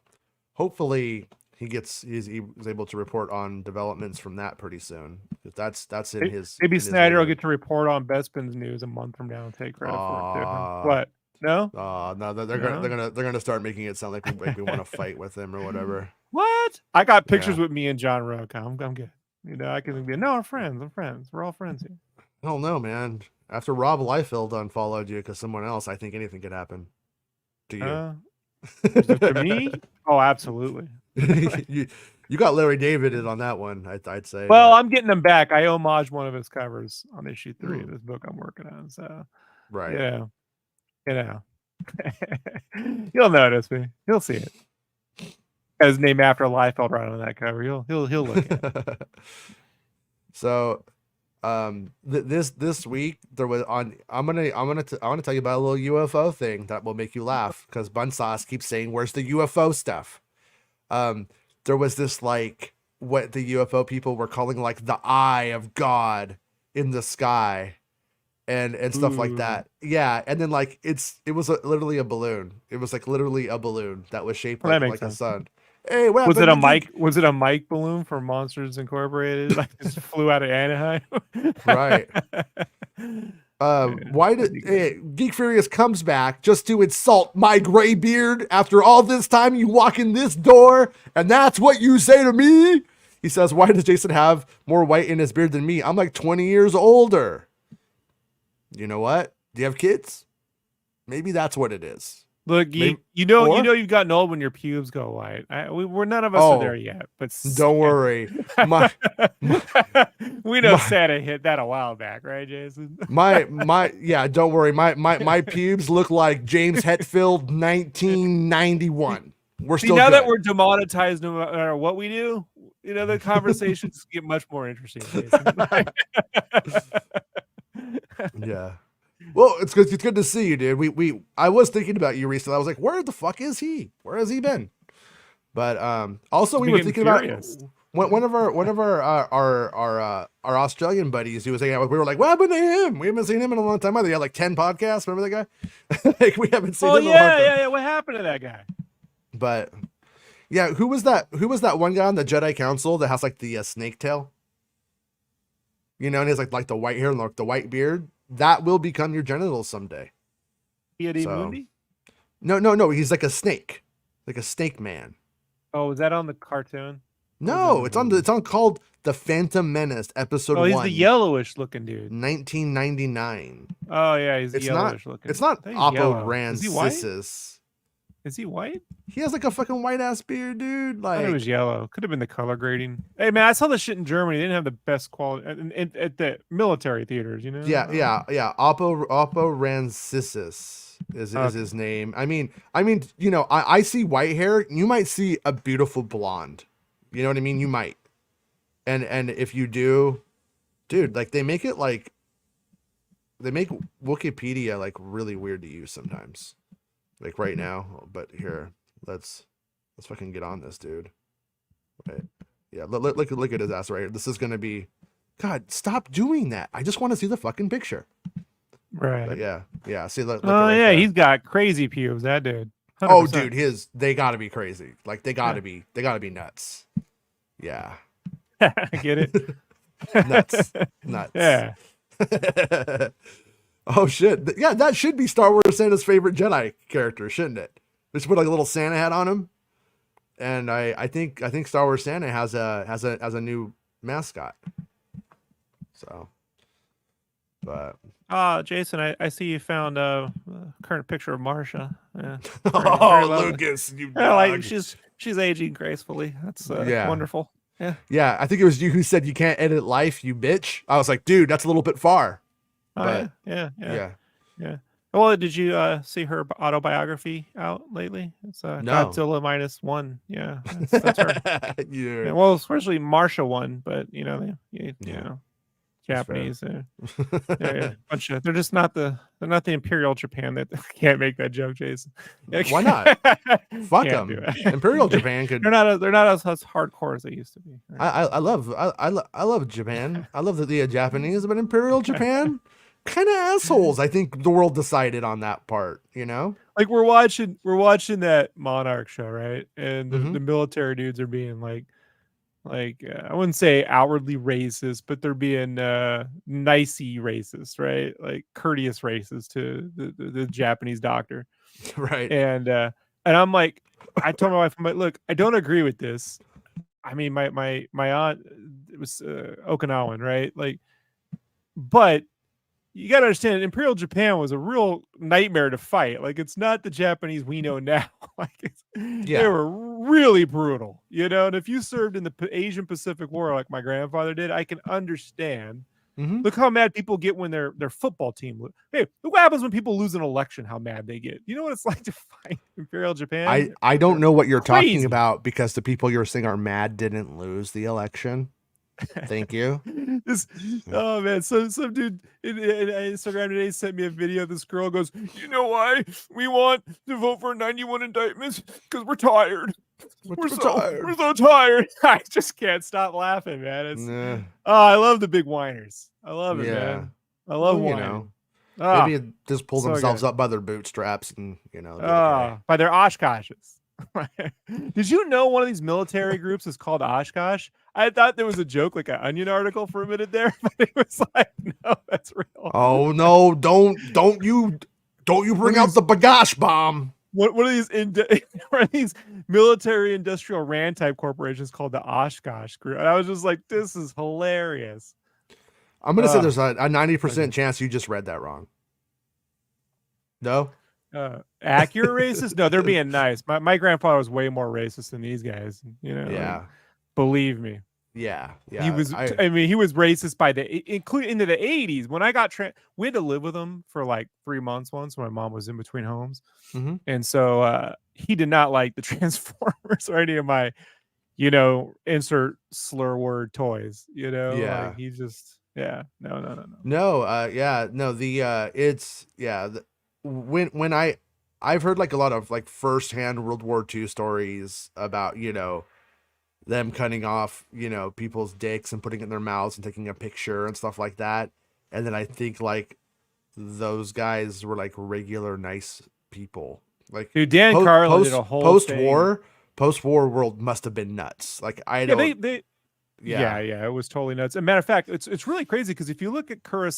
hopefully he's able to report on developments from that pretty soon. That's in his.
Maybe Snyder will get to report on Bespin's news a month from now and take credit for it. What? No?
No, they're gonna start making it sound like we want to fight with him or whatever.
What? I got pictures with me and John Rook. I'm good. You know, I can be no, we're friends. I'm friends. We're all friends here.
I don't know, man. After Rob Liefeld unfollowed you because someone else, I think anything could happen to you.
To me? Oh, absolutely.
You got Larry David in on that one, I'd say.
Well, I'm getting him back. I homage one of his covers on issue 3 of this book I'm working on. So,
right.
Yeah. You know. You'll notice me. You'll see it. His name after Liefeld right on that cover. He'll look at it.
So, this week there was on. I want to tell you about a little UFO thing that will make you laugh because Bunsauce keeps saying, "Where's the UFO stuff?" There was this like what the UFO people were calling like the eye of God in the sky, and stuff like that. Yeah, and then like it was literally a balloon. It was like literally a balloon that was shaped like a sun. Hey, what
was it a mic? Was it a mic balloon from Monsters Incorporated? Like just flew out of Anaheim.
Right. Why did Geek Furious comes back just to insult my gray beard after all this time? You walk in this door and that's what you say to me? He says, why does Jason have more white in his beard than me? I'm like 20 years older. You know what? Do you have kids? Maybe that's what it is.
Look, Geek, you know you've gotten old when your pubes go white. We're none of us are there yet, but
don't worry.
We know Santa hit that a while back, right, Jason?
Yeah, don't worry. My pubes look like James Hetfield 1991. We're still
now that we're demonetized no matter what we do, you know, the conversations get much more interesting, Jason.
Yeah. Well, it's good to see you, dude. I was thinking about you recently. I was like, where the fuck is he? Where has he been? But also we were thinking about one of our Australian buddies who was hanging out with. We were like, what happened to him? We haven't seen him in a long time either. He had like 10 podcasts. Remember that guy? Like we haven't seen him in a long time.
Yeah. What happened to that guy?
But yeah, who was that one guy on the Jedi Council that has like the snake tail? You know, and he has like the white hair and like the white beard. That will become your genitals someday.
Mundi?
No. He's like a snake man.
Oh, is that on the cartoon?
No, it's on called The Phantom Menace episode 1.
Oh, he's the yellowish looking dude.
1999.
Oh yeah, he's yellowish looking.
It's not Oppo Rancissus.
Is he white?
He has like a fucking white ass beard, dude. Like
it was yellow. Could have been the color grading. Hey man, I saw this shit in Germany. They didn't have the best quality at the military theaters, you know?
Yeah. Oppo Rancissus is his name. I mean, you know, I see white hair. You might see a beautiful blonde. You know what I mean? You might. And if you do, dude, like they make Wikipedia like really weird to use sometimes. Like right now, but here, let's fucking get on this, dude. Right? Yeah, look at his ass right here. This is gonna be, God, stop doing that. I just want to see the fucking picture.
Right.
But yeah. See, look.
Oh yeah, he's got crazy pubes. That dude. 100%.
Oh, dude, they gotta be crazy. Like they gotta be nuts. Yeah.
I get it.
Nuts.
Yeah.
Oh shit! Yeah, that should be Star Wars Santa's favorite Jedi character, shouldn't it? Just put like a little Santa hat on him. and I think Star Wars Santa has a new mascot. So, but
Jason, I see you found a current picture of Marsha. Yeah, very
oh,
lovely.
Lucas, you
Yeah, like
dog.
she's aging gracefully. That's
Yeah.
wonderful. Yeah.
Yeah, I think it was you who said you can't edit life, you bitch. I was like, dude, that's a little bit far.
Oh
But
yeah.
yeah.
Well, did you see her autobiography out lately? It's
No.
Godzilla -1. Yeah, that's her.
Yeah.
Yeah, well, especially Marsha one, but you
Yeah.
know,
That's fair.
Japanese. Yeah, bunch of, they're just not the Imperial Japan that can't make that joke, Jason.
Why not? Fuck
Can't do
them.
it.
Imperial Japan could.
They're not as hardcore as they used to be. Right?
I love Japan. I love the Japanese, but Imperial Japan, kind of assholes. I think the world decided on that part.
Like we're watching that Monarch show, right? And
Mm-hmm.
the military dudes are being like I wouldn't say outwardly racist, but they're being nicey racist, right? Like courteous racist to the Japanese doctor.
Right.
And I'm like, I told my wife, I'm like, look, I don't agree with this. I mean, my aunt, it was Okinawan, right? Like, but you got to understand, Imperial Japan was a real nightmare to fight. Like, it's not the Japanese we know now. Like, they were really brutal, And if you served in the Asian Pacific War like my grandfather did, I can understand.
Mm-hmm.
Look how mad people get when their football team. Hey, look what happens when people lose an election. How mad they get. You know what it's like to fight Imperial Japan?
I don't know what you're
crazy.
Talking about because the people you're saying are mad didn't lose the election. Thank you.
Oh man, some dude in Instagram today sent me a video. This girl goes, "You know why we want to vote for 91 indictments? Because we're tired. We're so tired." I just can't stop laughing, man. It's I love the big whiners. I love it, man. I love whining.
Maybe just pull themselves up by their bootstraps and okay.
By their Oshkoshes. Did you know one of these military groups is called Oshkosh? I thought there was a joke, like an Onion article for a minute there, but it was like, no, that's real.
Oh no! Don't you bring out the bagash bomb?
What are these military industrial RAND type corporations called the Oshkosh group? And I was just like, this is hilarious.
I'm gonna say there's a 90% chance you just read that wrong. No.
Accurate racist? No, they're being nice. My grandfather was way more racist than these guys.
Yeah.
Like, believe me.
Yeah.
He was. He was racist by including into the 80s. When I got we had to live with him for like 3 months once when my mom was in between homes, and so he did not like the Transformers or any of my, insert slur word toys.
Yeah.
Like he just no.
When I've heard like a lot of like firsthand World War II stories about them cutting off people's dicks and putting it in their mouths and taking a picture and stuff like that, and then I think like those guys were like regular nice people. Like,
dude, Dan Carlin did a whole
post-war world must have been nuts. Like I don't.
It was totally nuts. As a matter of fact, it's really crazy because if you look at Akira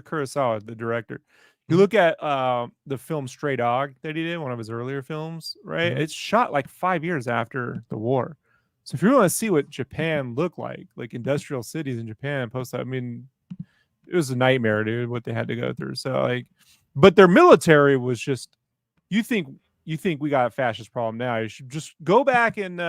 Kurosawa, the director, you look at the film Stray Dog that he did, one of his earlier films, right? It's shot like 5 years after the war. So if you want to see what Japan looked like industrial cities in Japan post, I mean, it was a nightmare, dude, what they had to go through. So like, but their military was just, you think we got a fascist problem now. You should just go back and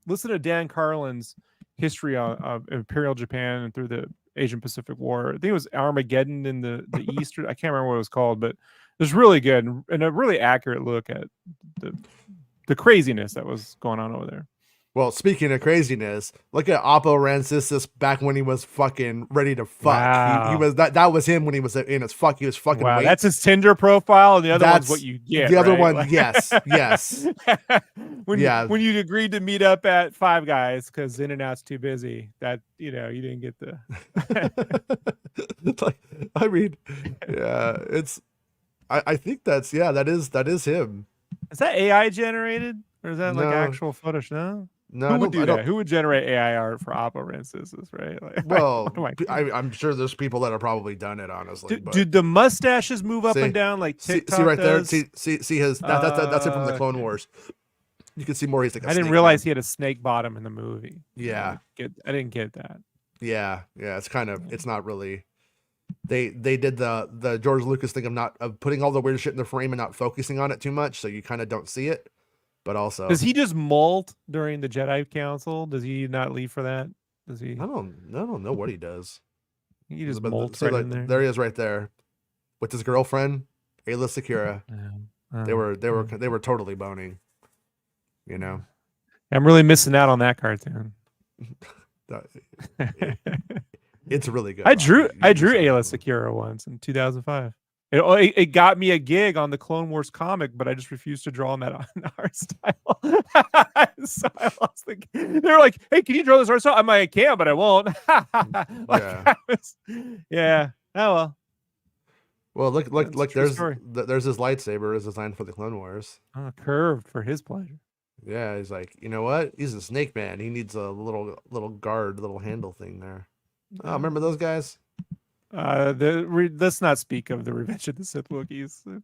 listen to Dan Carlin's history of Imperial Japan and through the Asian Pacific War. I think it was Armageddon in the East. I can't remember what it was called, but it was really good and a really accurate look at the craziness that was going on over there.
Well, speaking of craziness, look at Oppo Rancisis back when he was fucking ready to fuck.
Wow.
He was that was him when he was in his fuck. He was fucking.
Wow, that's his Tinder profile, and the other one's what you get.
The other
right?
one, yes.
When you agreed to meet up at Five Guys because In-N-Out's too busy, that you didn't get the.
I think that is him.
Is that AI generated or is that like actual footage? No.
No,
who would do that? Who would generate AI art for Oppo Rancisis, right? Like,
well, I'm sure there's people that have probably done it, honestly.
Did the mustaches move up and down like TikTok
see right
does?
there? See his that's it from the Clone Wars. You can see more. He's like a
I didn't
snake
realize
man.
he had a snake bottom in the movie.
Yeah,
I didn't get that.
yeah. It's kind of. It's not really. They did the George Lucas thing of putting all the weird shit in the frame and not focusing on it too much, so you kind of don't see it. But also,
Does he just molt during the Jedi Council? Does he not leave for that? Does he?
I don't know what he does.
He just
But
molts
see,
right
like,
in there.
there he is, right there, with his girlfriend, Ayla Secura. They were totally boning. You know,
I'm really missing out on that cartoon.
It's really good.
I drew
Robbie.
Ayla Secura once in 2005. It got me a gig on the Clone Wars comic, but I just refused to draw in that art style. So I lost the. They're like, "Hey, can you draw this art style?" I'm like, "I can, but I won't." Yeah. Oh well.
Well, look. There's
story.
his lightsaber is designed for the Clone Wars.
Oh, curved for his pleasure.
Yeah, he's like, you know what? He's a snake man. He needs a little guard, little handle thing there. Oh, remember those guys?
Let's not speak of the Revenge of the Sith Wookiees.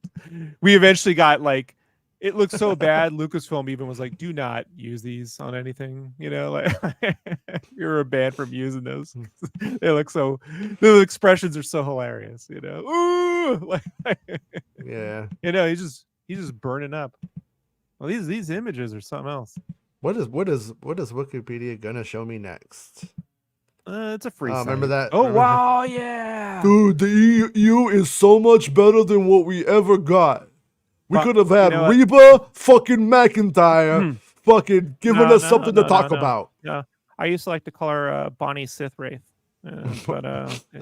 We eventually got like, it looked so bad. Lucasfilm even was like, "Do not use these on anything." You know, like you're banned from using those. They look so. The expressions are so hilarious. You know, ooh, like,
yeah.
You know, he's just burning up. Well, these images are something else.
What is Wikipedia gonna show me next?
It's a free.
Remember that?
Oh
remember
wow, yeah,
dude, the EU is so much better than what we ever got. We could have had Reba fucking McIntyre fucking giving us something to talk about.
Yeah, I used to like to call her Bonnie Sith Wraith, but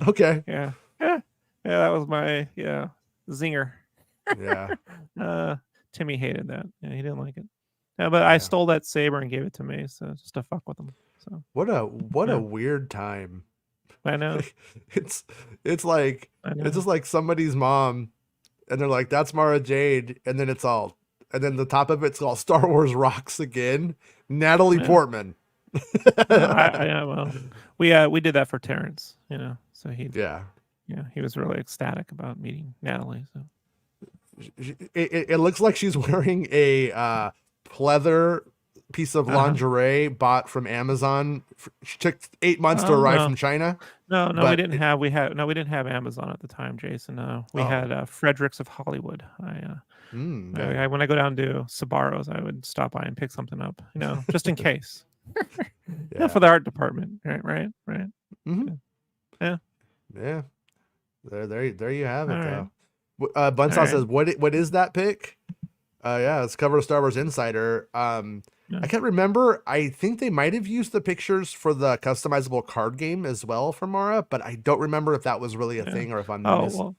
okay,
yeah, that was my zinger.
Yeah.
Timmy hated that. Yeah, he didn't like it. Yeah, but I stole that saber and gave it to me, so just to fuck with him. So
what a weird time.
I know.
It's like it's just like somebody's mom, and they're like, "That's Mara Jade," and then the top of it's called Star Wars Rocks again. Natalie Portman.
Well, we did that for Terrence, you know. So he was really ecstatic about meeting Natalie. So
it looks like she's wearing a pleather piece of lingerie bought from Amazon. She took 8 months to arrive from China.
No, we didn't have Amazon at the time, Jason. We had Fredericks of Hollywood. When I go down to Sabaros, I would stop by and pick something up, you know, just in case. For the art department, right.
Mm-hmm.
Yeah.
There you have it. Though. Bunsaw says, "What is that pic?" It's cover of Star Wars Insider. I can't remember. I think they might have used the pictures for the customizable card game as well for Mara, but I don't remember if that was really a thing or if I'm
well,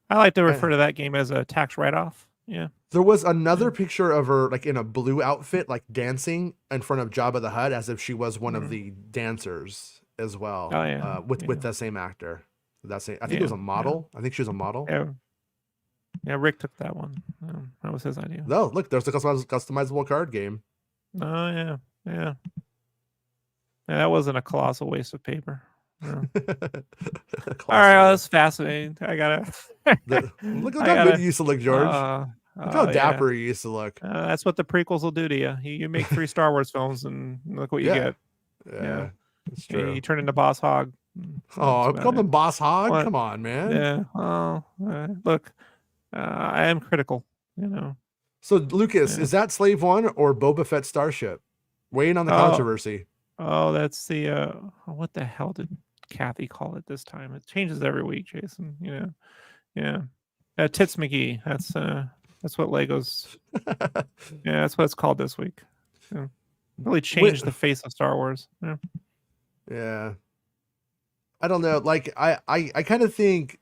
I like to refer to that game as a tax write-off. Yeah.
There was another picture of her like in a blue outfit, like dancing in front of Jabba the Hutt as if she was one of the dancers as well.
Oh yeah.
With that same actor. I think it was a model. I think she was a model.
Yeah, Rick took that one. That was his idea.
No, look, there's the customizable card game.
Oh yeah. That wasn't a colossal waste of paper. No. All right, that's fascinating. I gotta
look how good you used to look, George. Look how dapper you used to look.
That's what the prequels will do to you. You make 3 Star Wars films, and look what you get.
Yeah, that's true.
You turn into Boss Hog.
Oh, I called him Boss Hog. What? Come on, man.
Yeah. Oh, look, I am critical. You know.
So, Lucas, is that Slave One or Boba Fett Starship? Weighing on the controversy.
Oh, that's the what the hell did Kathy call it this time? It changes every week, Jason. You know. Yeah. Tits McGee. That's what Legos. That's what it's called this week. Yeah. Really changed the face of Star Wars.
Yeah. I don't know. Like I kind of think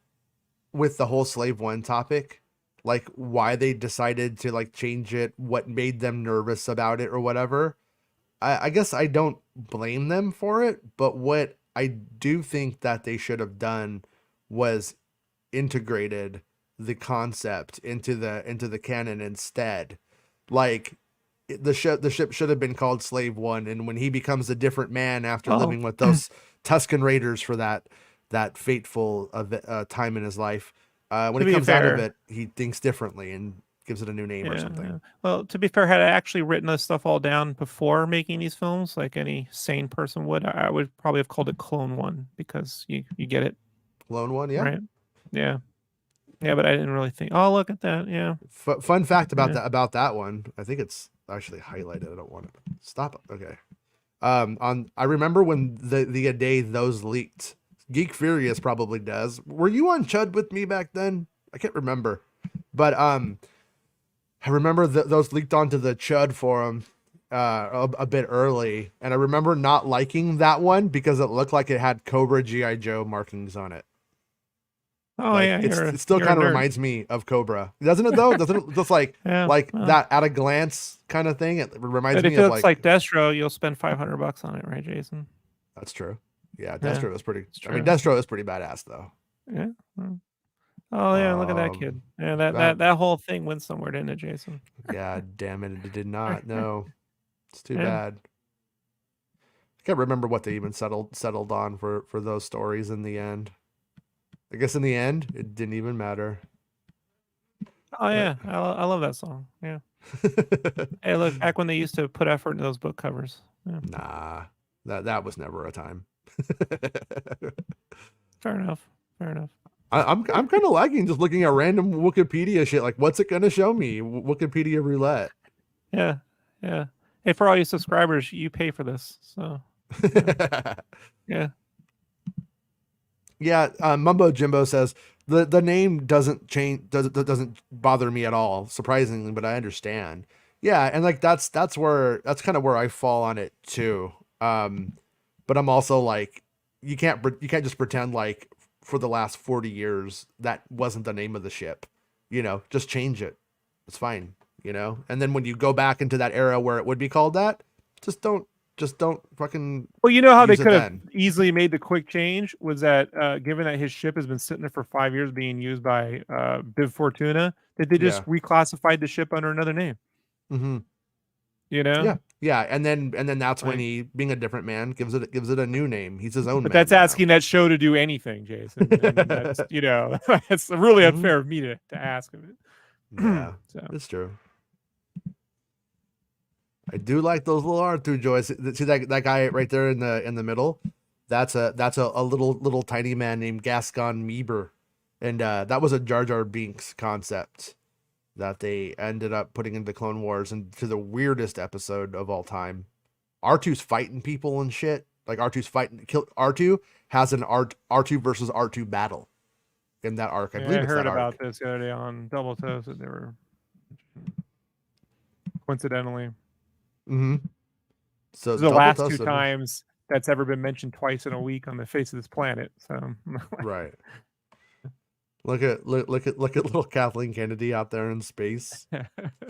with the whole Slave One topic, like why they decided to like change it, what made them nervous about it or whatever. I guess I don't blame them for it, but what I do think that they should have done was integrated the concept into the canon instead. Like the ship should have been called Slave One, and when he becomes a different man after living with those Tusken Raiders for that fateful time in his life, when he comes out of it, he thinks differently, and gives it a new name or something.
Yeah. Well, to be fair, had I actually written this stuff all down before making these films, like any sane person would, I would probably have called it Clone One because you get it,
Clone One, yeah.
right? Yeah, yeah, but I didn't really think. Oh, look at that. Yeah.
Fun fact about
Yeah.
that one. I think it's actually highlighted. I don't want to stop it. Okay. I remember when the day those leaked. Geek Furious probably does. Were you on Chud with me back then? I can't remember, but I remember those leaked onto the Chud forum a bit early, and I remember not liking that one because it looked like it had Cobra G.I. Joe markings on it.
Oh
Like
yeah,
it still kind of reminds me of Cobra, doesn't it? Though doesn't it just like that at a glance kind of thing? It reminds me of
like Destro. You'll spend $500 on it, right, Jason?
That's true. Yeah, Destro is pretty.
True.
I mean, Destro is pretty badass though.
Yeah. Oh yeah, look at that kid. Yeah, that whole thing went somewhere, didn't it, Jason?
Yeah, damn it, it did not. No, it's too bad. I can't remember what they even settled on for those stories in the end. I guess in the end, it didn't even matter.
Oh yeah, I love that song. Yeah. Hey, look, back when they used to put effort into those book covers. Yeah.
Nah, that was never a time.
Fair enough.
I'm kind of lagging just looking at random Wikipedia shit. Like, what's it gonna show me? Wikipedia roulette.
Yeah. Hey, for all you subscribers, you pay for this, so yeah.
Yeah, Mumbo Jimbo says the name doesn't doesn't bother me at all, surprisingly, but I understand. Yeah, and like that's kind of where I fall on it too. But I'm also like, you can't just pretend like for the last 40 years that wasn't the name of the ship. Just change it. It's fine. And then when you go back into that era where it would be called that, just don't fucking.
Well, you know how they could have easily made the quick change was that given that his ship has been sitting there for 5 years being used by Bib Fortuna, that they just reclassified the ship under another name.
Mm-hmm. Yeah, and then that's when he, being a different man, gives it a new name. He's his own.
But that's asking that show to do anything, Jason. And that's it's really unfair of me to ask of it.
Yeah, it's true. I do like those little R2 joys. See that guy right there in the middle? That's a little tiny man named Gascon Meeber, and that was a Jar Jar Binks concept that they ended up putting into Clone Wars and to the weirdest episode of all time. R2's fighting people and shit. Like R2 has an R2 versus R2 battle in that arc. I believe
I heard about this the other day on Double Toast that they were coincidentally.
Mm-hmm. So
the last two times that's ever been mentioned twice in a week on the face of this planet. So
right. Look at little Kathleen Kennedy out there in space,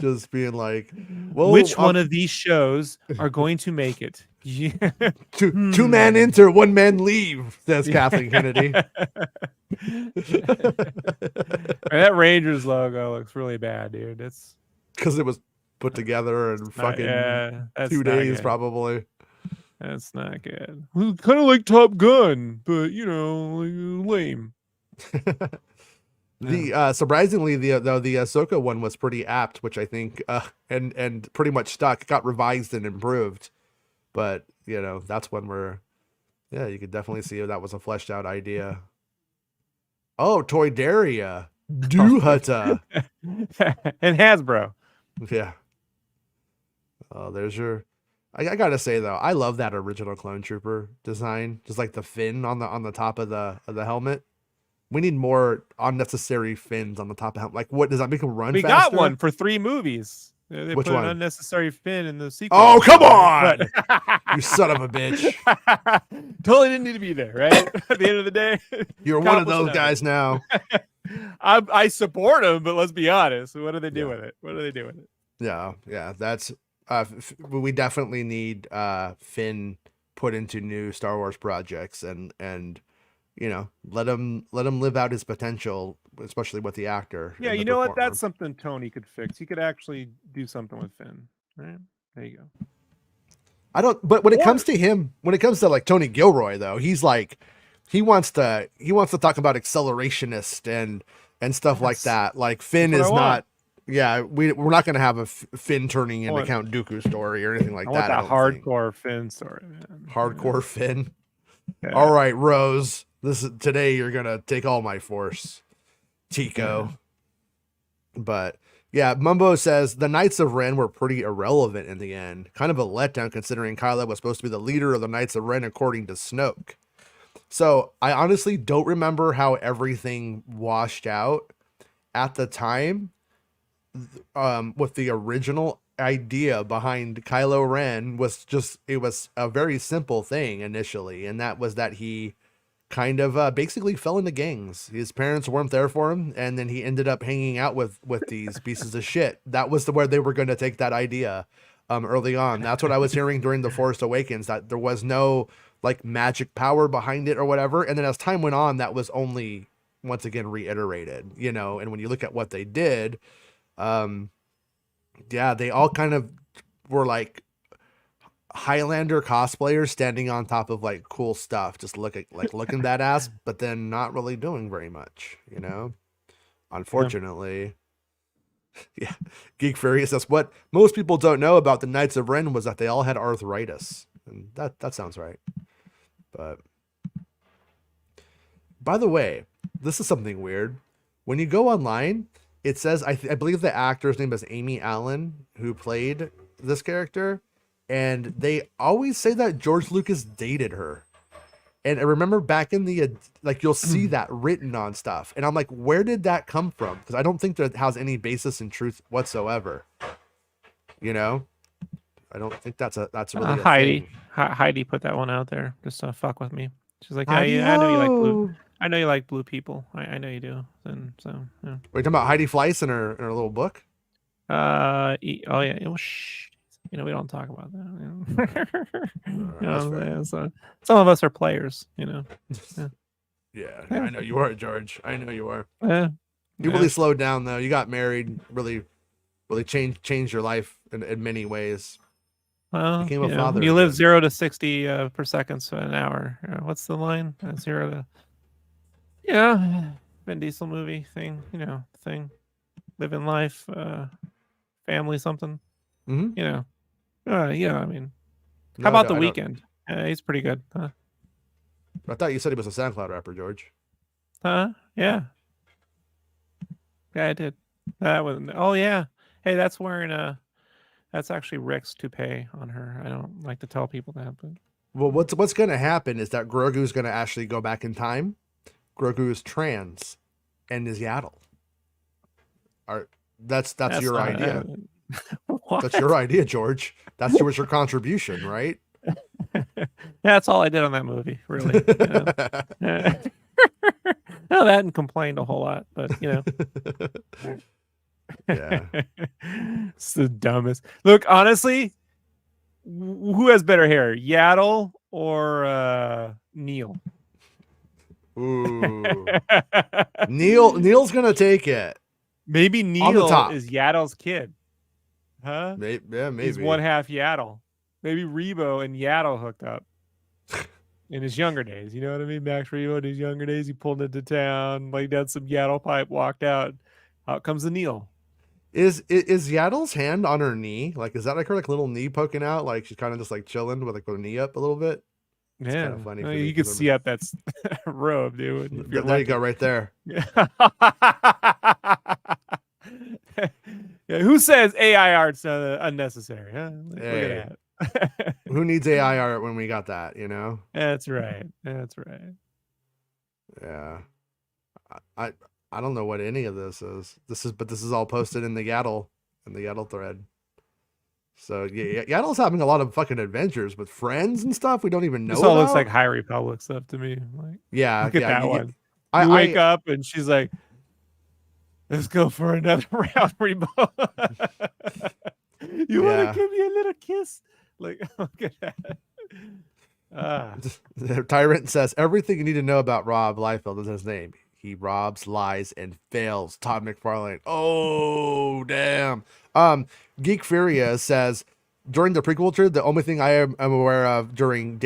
just being like,
well, which one of these shows are going to make it?
Two man enter, one man leave, says Kathleen Kennedy.
That Rangers logo looks really bad, dude. It's
because it was put together in fucking 2 days, probably.
That's not good. Kind of like Top Gun, but lame.
Surprisingly, the Ahsoka one was pretty apt, which I think and pretty much stuck. It got revised and improved, but that's one where you could definitely see that was a fleshed out idea. Oh, Toy Daria, Duhata,
and Hasbro.
Yeah. Oh, there's your. I gotta say though, I love that original Clone Trooper design, just like the fin on the top of the helmet. We need more unnecessary fins on the top of helmet. Like, what does that make him run?
We
faster?
got one for 3 movies. They
Which
put
one?
An unnecessary fin in the sequel.
Oh, come on! You son of a bitch!
Totally didn't need to be there, right? At the end of the day,
you're one of those guys now.
I support them, but let's be honest. What do they do with it?
Yeah. That's we definitely need Finn put into new Star Wars projects and let him live out his potential, especially with the actor.
Yeah, you know what? That's something Tony could fix. He could actually do something with Finn. Right? There you go.
But when it comes to like Tony Gilroy though, he's like he wants to talk about accelerationist and stuff like that. Like Finn is not Yeah, we're not gonna have a Finn turning into
want,
Count Dooku story or anything like
I want
that. I
that
don't think.
hardcore Finn story, man.
Hardcore Finn.
Yeah.
All right, Rose. Today. You're gonna take all my force, Tico.
Yeah.
But yeah, Mumbo says the Knights of Ren were pretty irrelevant in the end. Kind of a letdown considering Kylo was supposed to be the leader of the Knights of Ren according to Snoke. So I honestly don't remember how everything washed out at the time. With the original idea behind Kylo Ren it was a very simple thing initially, and that was that he kind of basically fell into gangs. His parents weren't there for him, and then he ended up hanging out with these pieces of shit. That was where they were going to take that idea early on. That's what I was hearing during The Force Awakens, that there was no like magic power behind it or whatever. And then as time went on, that was only once again reiterated, and when you look at what they did, yeah, they all kind of were like Highlander cosplayers standing on top of like cool stuff, just looking badass, but then not really doing very much, unfortunately. Yeah. Geek Fury says what most people don't know about the Knights of Ren was that they all had arthritis, and that sounds right. But by the way, this is something weird. When you go online, it says I believe the actor's name is Amy Allen, who played this character, and they always say that George Lucas dated her. And I remember back in the like you'll see that written on stuff, and I'm like, where did that come from? Because I don't think that has any basis in truth whatsoever. I don't think that's really a
Heidi.
thing.
Heidi put that one out there just to fuck with me. She's like,
Heidi
I know you like blue. I know you like blue people. I know you do. And so, yeah.
Are you talking about Heidi Fleiss in her little book?
Oh yeah. Oh, shh. We don't talk about that. So some of us are players. Yeah.
I know you are, George. I know you are.
Yeah.
You really slowed down though. You got married. Really changed your life in many ways.
Well,
became a father.
You live 0 to 60 per second, so an hour. What's the line? 0 to. Yeah, Vin Diesel movie thing. Thing. Living life, family, something.
Mm-hmm.
Yeah. I mean, how about The Weeknd? He's pretty good. Huh?
I thought you said he was a SoundCloud rapper, George.
Huh? Yeah. Yeah, I did. That was. Oh yeah. Hey, that's wearing that's actually Rick's toupee on her. I don't like to tell people that, but.
Well, what's going to happen is that Grogu's going to actually go back in time. Grogu is trans, and is Yaddle. That's your idea. That's your idea, George. That was your contribution, right?
That's all I did on that movie, really. No, that and complained a whole lot, but
Yeah.
It's the dumbest. Look, honestly, who has better hair, Yaddle or Neil?
Ooh. Neil's gonna take it.
Maybe Neil is Yaddle's kid. Huh?
Maybe.
He's one half Yaddle. Maybe Rebo and Yaddle hooked up in his younger days. You know what I mean? Max Rebo in his younger days, he pulled into town, laid down some Yaddle pipe, walked out. Out comes the Neil.
Is Yaddle's hand on her knee? Like, is that like her little knee poking out? Like she's kind of just like chilling with her knee up a little bit.
It's kind of funny. You can see up that robe, dude.
There you go, right there.
Yeah. Yeah, who says AI art's unnecessary? Huh? Look at that.
Who needs AI art when we got that?
That's right.
Yeah. I don't know what any of this is. This is all posted in the Yaddle thread. So yeah, Yaddle's having a lot of fucking adventures with friends and stuff we don't even know. This
all looks like High Republic stuff to me. Like,
yeah,
look at that one. You wake up and she's like, "Let's go for another round, Rebo. You want to give me a little kiss?" Like, look at that.
Tyrant says everything you need to know about Rob Liefeld is his name. He robs, lies, and fails. Todd McFarlane. Oh, damn. Geek Furia says, during the prequel tour, the only thing I am aware of during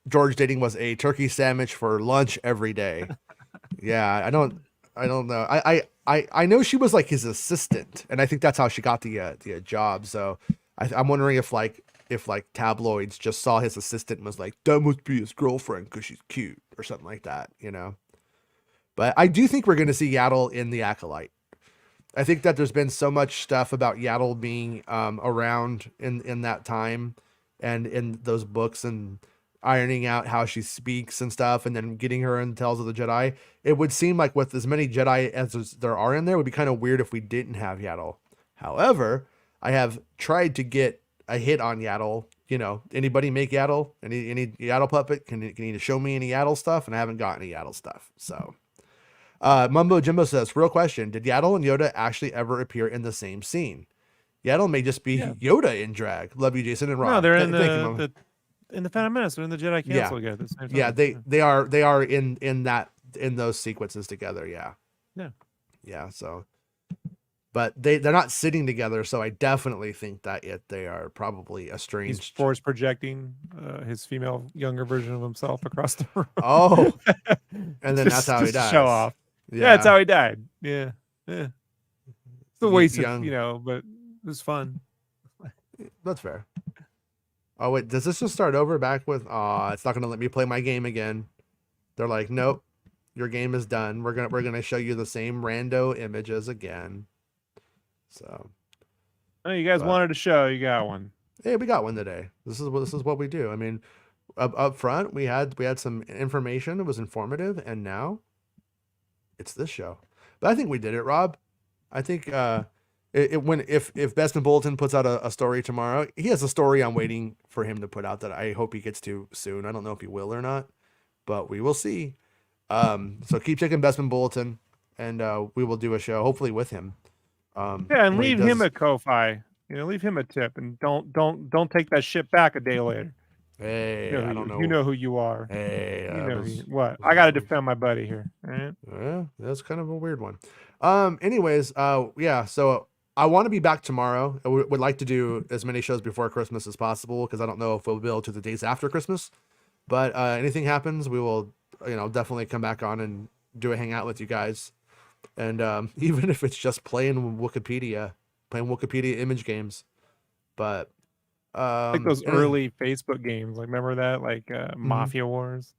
George dating was a turkey sandwich for lunch every day. Yeah, I don't I don't know. I know she was like his assistant, and I think that's how she got the job. So I'm wondering if tabloids just saw his assistant and was like, that must be his girlfriend because she's cute or something like that, you know. But I do think we're going to see Yaddle in the Acolyte. I think that there's been so much stuff about Yaddle being around in that time and in those books and ironing out how she speaks and stuff, and then getting her in Tales of the Jedi. It would seem like with as many Jedi as there are in there, it would be kind of weird if we didn't have Yaddle. However, I have tried to get a hit on Yaddle. You know, anybody make Yaddle? Any Yaddle puppet? Can you show me any Yaddle stuff? And I haven't got any Yaddle stuff. So, Mumbo Jimbo says, real question: did Yaddle and Yoda actually ever appear in the same scene? Yaddle may just be Yoda in drag. Love you, Jason and Rob.
No, they're in the Phantom Menace. They're in the Jedi Council together at the same time.
Yeah, they are in those sequences together. Yeah. So, but they're not sitting together. So I definitely think that they are probably estranged.
He's force projecting his female younger version of himself across the room.
Oh, and then that's how he dies.
Show off. Yeah, that's how he died. Yeah. It's a waste of, but it was fun.
That's fair. Oh wait, does this just start over back with? It's not gonna let me play my game again. They're like, nope, your game is done. We're gonna show you the same rando images again. So,
oh, you guys wanted a show, you got one.
Hey, we got one today. This is what we do. I mean, up front we had some information. It was informative, and now it's this show. But I think we did it, Rob. I think if Bespin Bulletin puts out a story tomorrow, he has a story I'm waiting for him to put out that I hope he gets to soon. I don't know if he will or not, but we will see. So keep checking Bespin Bulletin, and we will do a show hopefully with him.
And leave him a Ko-Fi. Leave him a tip, and don't take that shit back a day later.
Hey, I don't know.
You know who you are.
Hey,
what? I got to defend my buddy here. All right?
Yeah, that's kind of a weird one. Anyways, yeah. So I want to be back tomorrow. I would like to do as many shows before Christmas as possible because I don't know if we'll be able to the days after Christmas. But anything happens, we will, definitely come back on and do a hangout with you guys. And even if it's just playing Wikipedia image games, but
like those early Facebook games, like remember that, like Mafia Wars.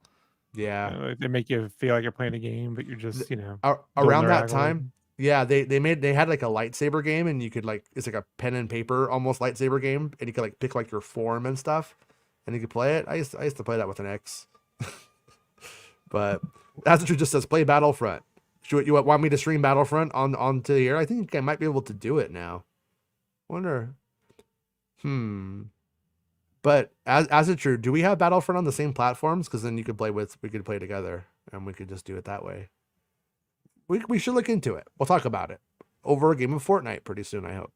Yeah,
they make you feel like you're playing a game, but you're just
around that time. Yeah, they had like a lightsaber game, and you could it's like a pen and paper almost lightsaber game, and you could pick your form and stuff, and you could play it. I used to play that with an X. But as it just says, play Battlefront. You want me to stream Battlefront onto here? I think I might be able to do it now. Wonder. But as it's true, do we have Battlefront on the same platforms? Because then we could play together, and we could just do it that way. We should look into it. We'll talk about it over a game of Fortnite pretty soon, I hope.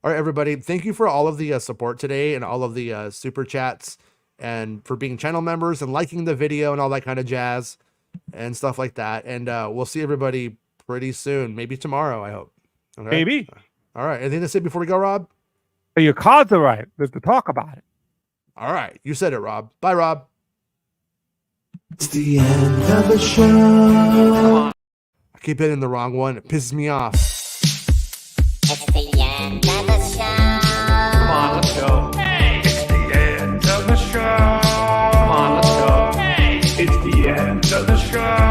All right, everybody. Thank you for all of the support today and all of the super chats and for being channel members and liking the video and all that kind of jazz and stuff like that. And we'll see everybody pretty soon. Maybe tomorrow, I hope. Okay?
Maybe.
All right. Anything to say before we go, Rob?
Your cards are right. Let's talk about it.
All right. You said it, Rob. Bye, Rob.
It's the end of the show.
I keep hitting the wrong one. It pisses me off.
It's the end of the show.
Come on, let's go. Hey! It's the end of the show. Come on, let's go. Hey! It's the end of the show.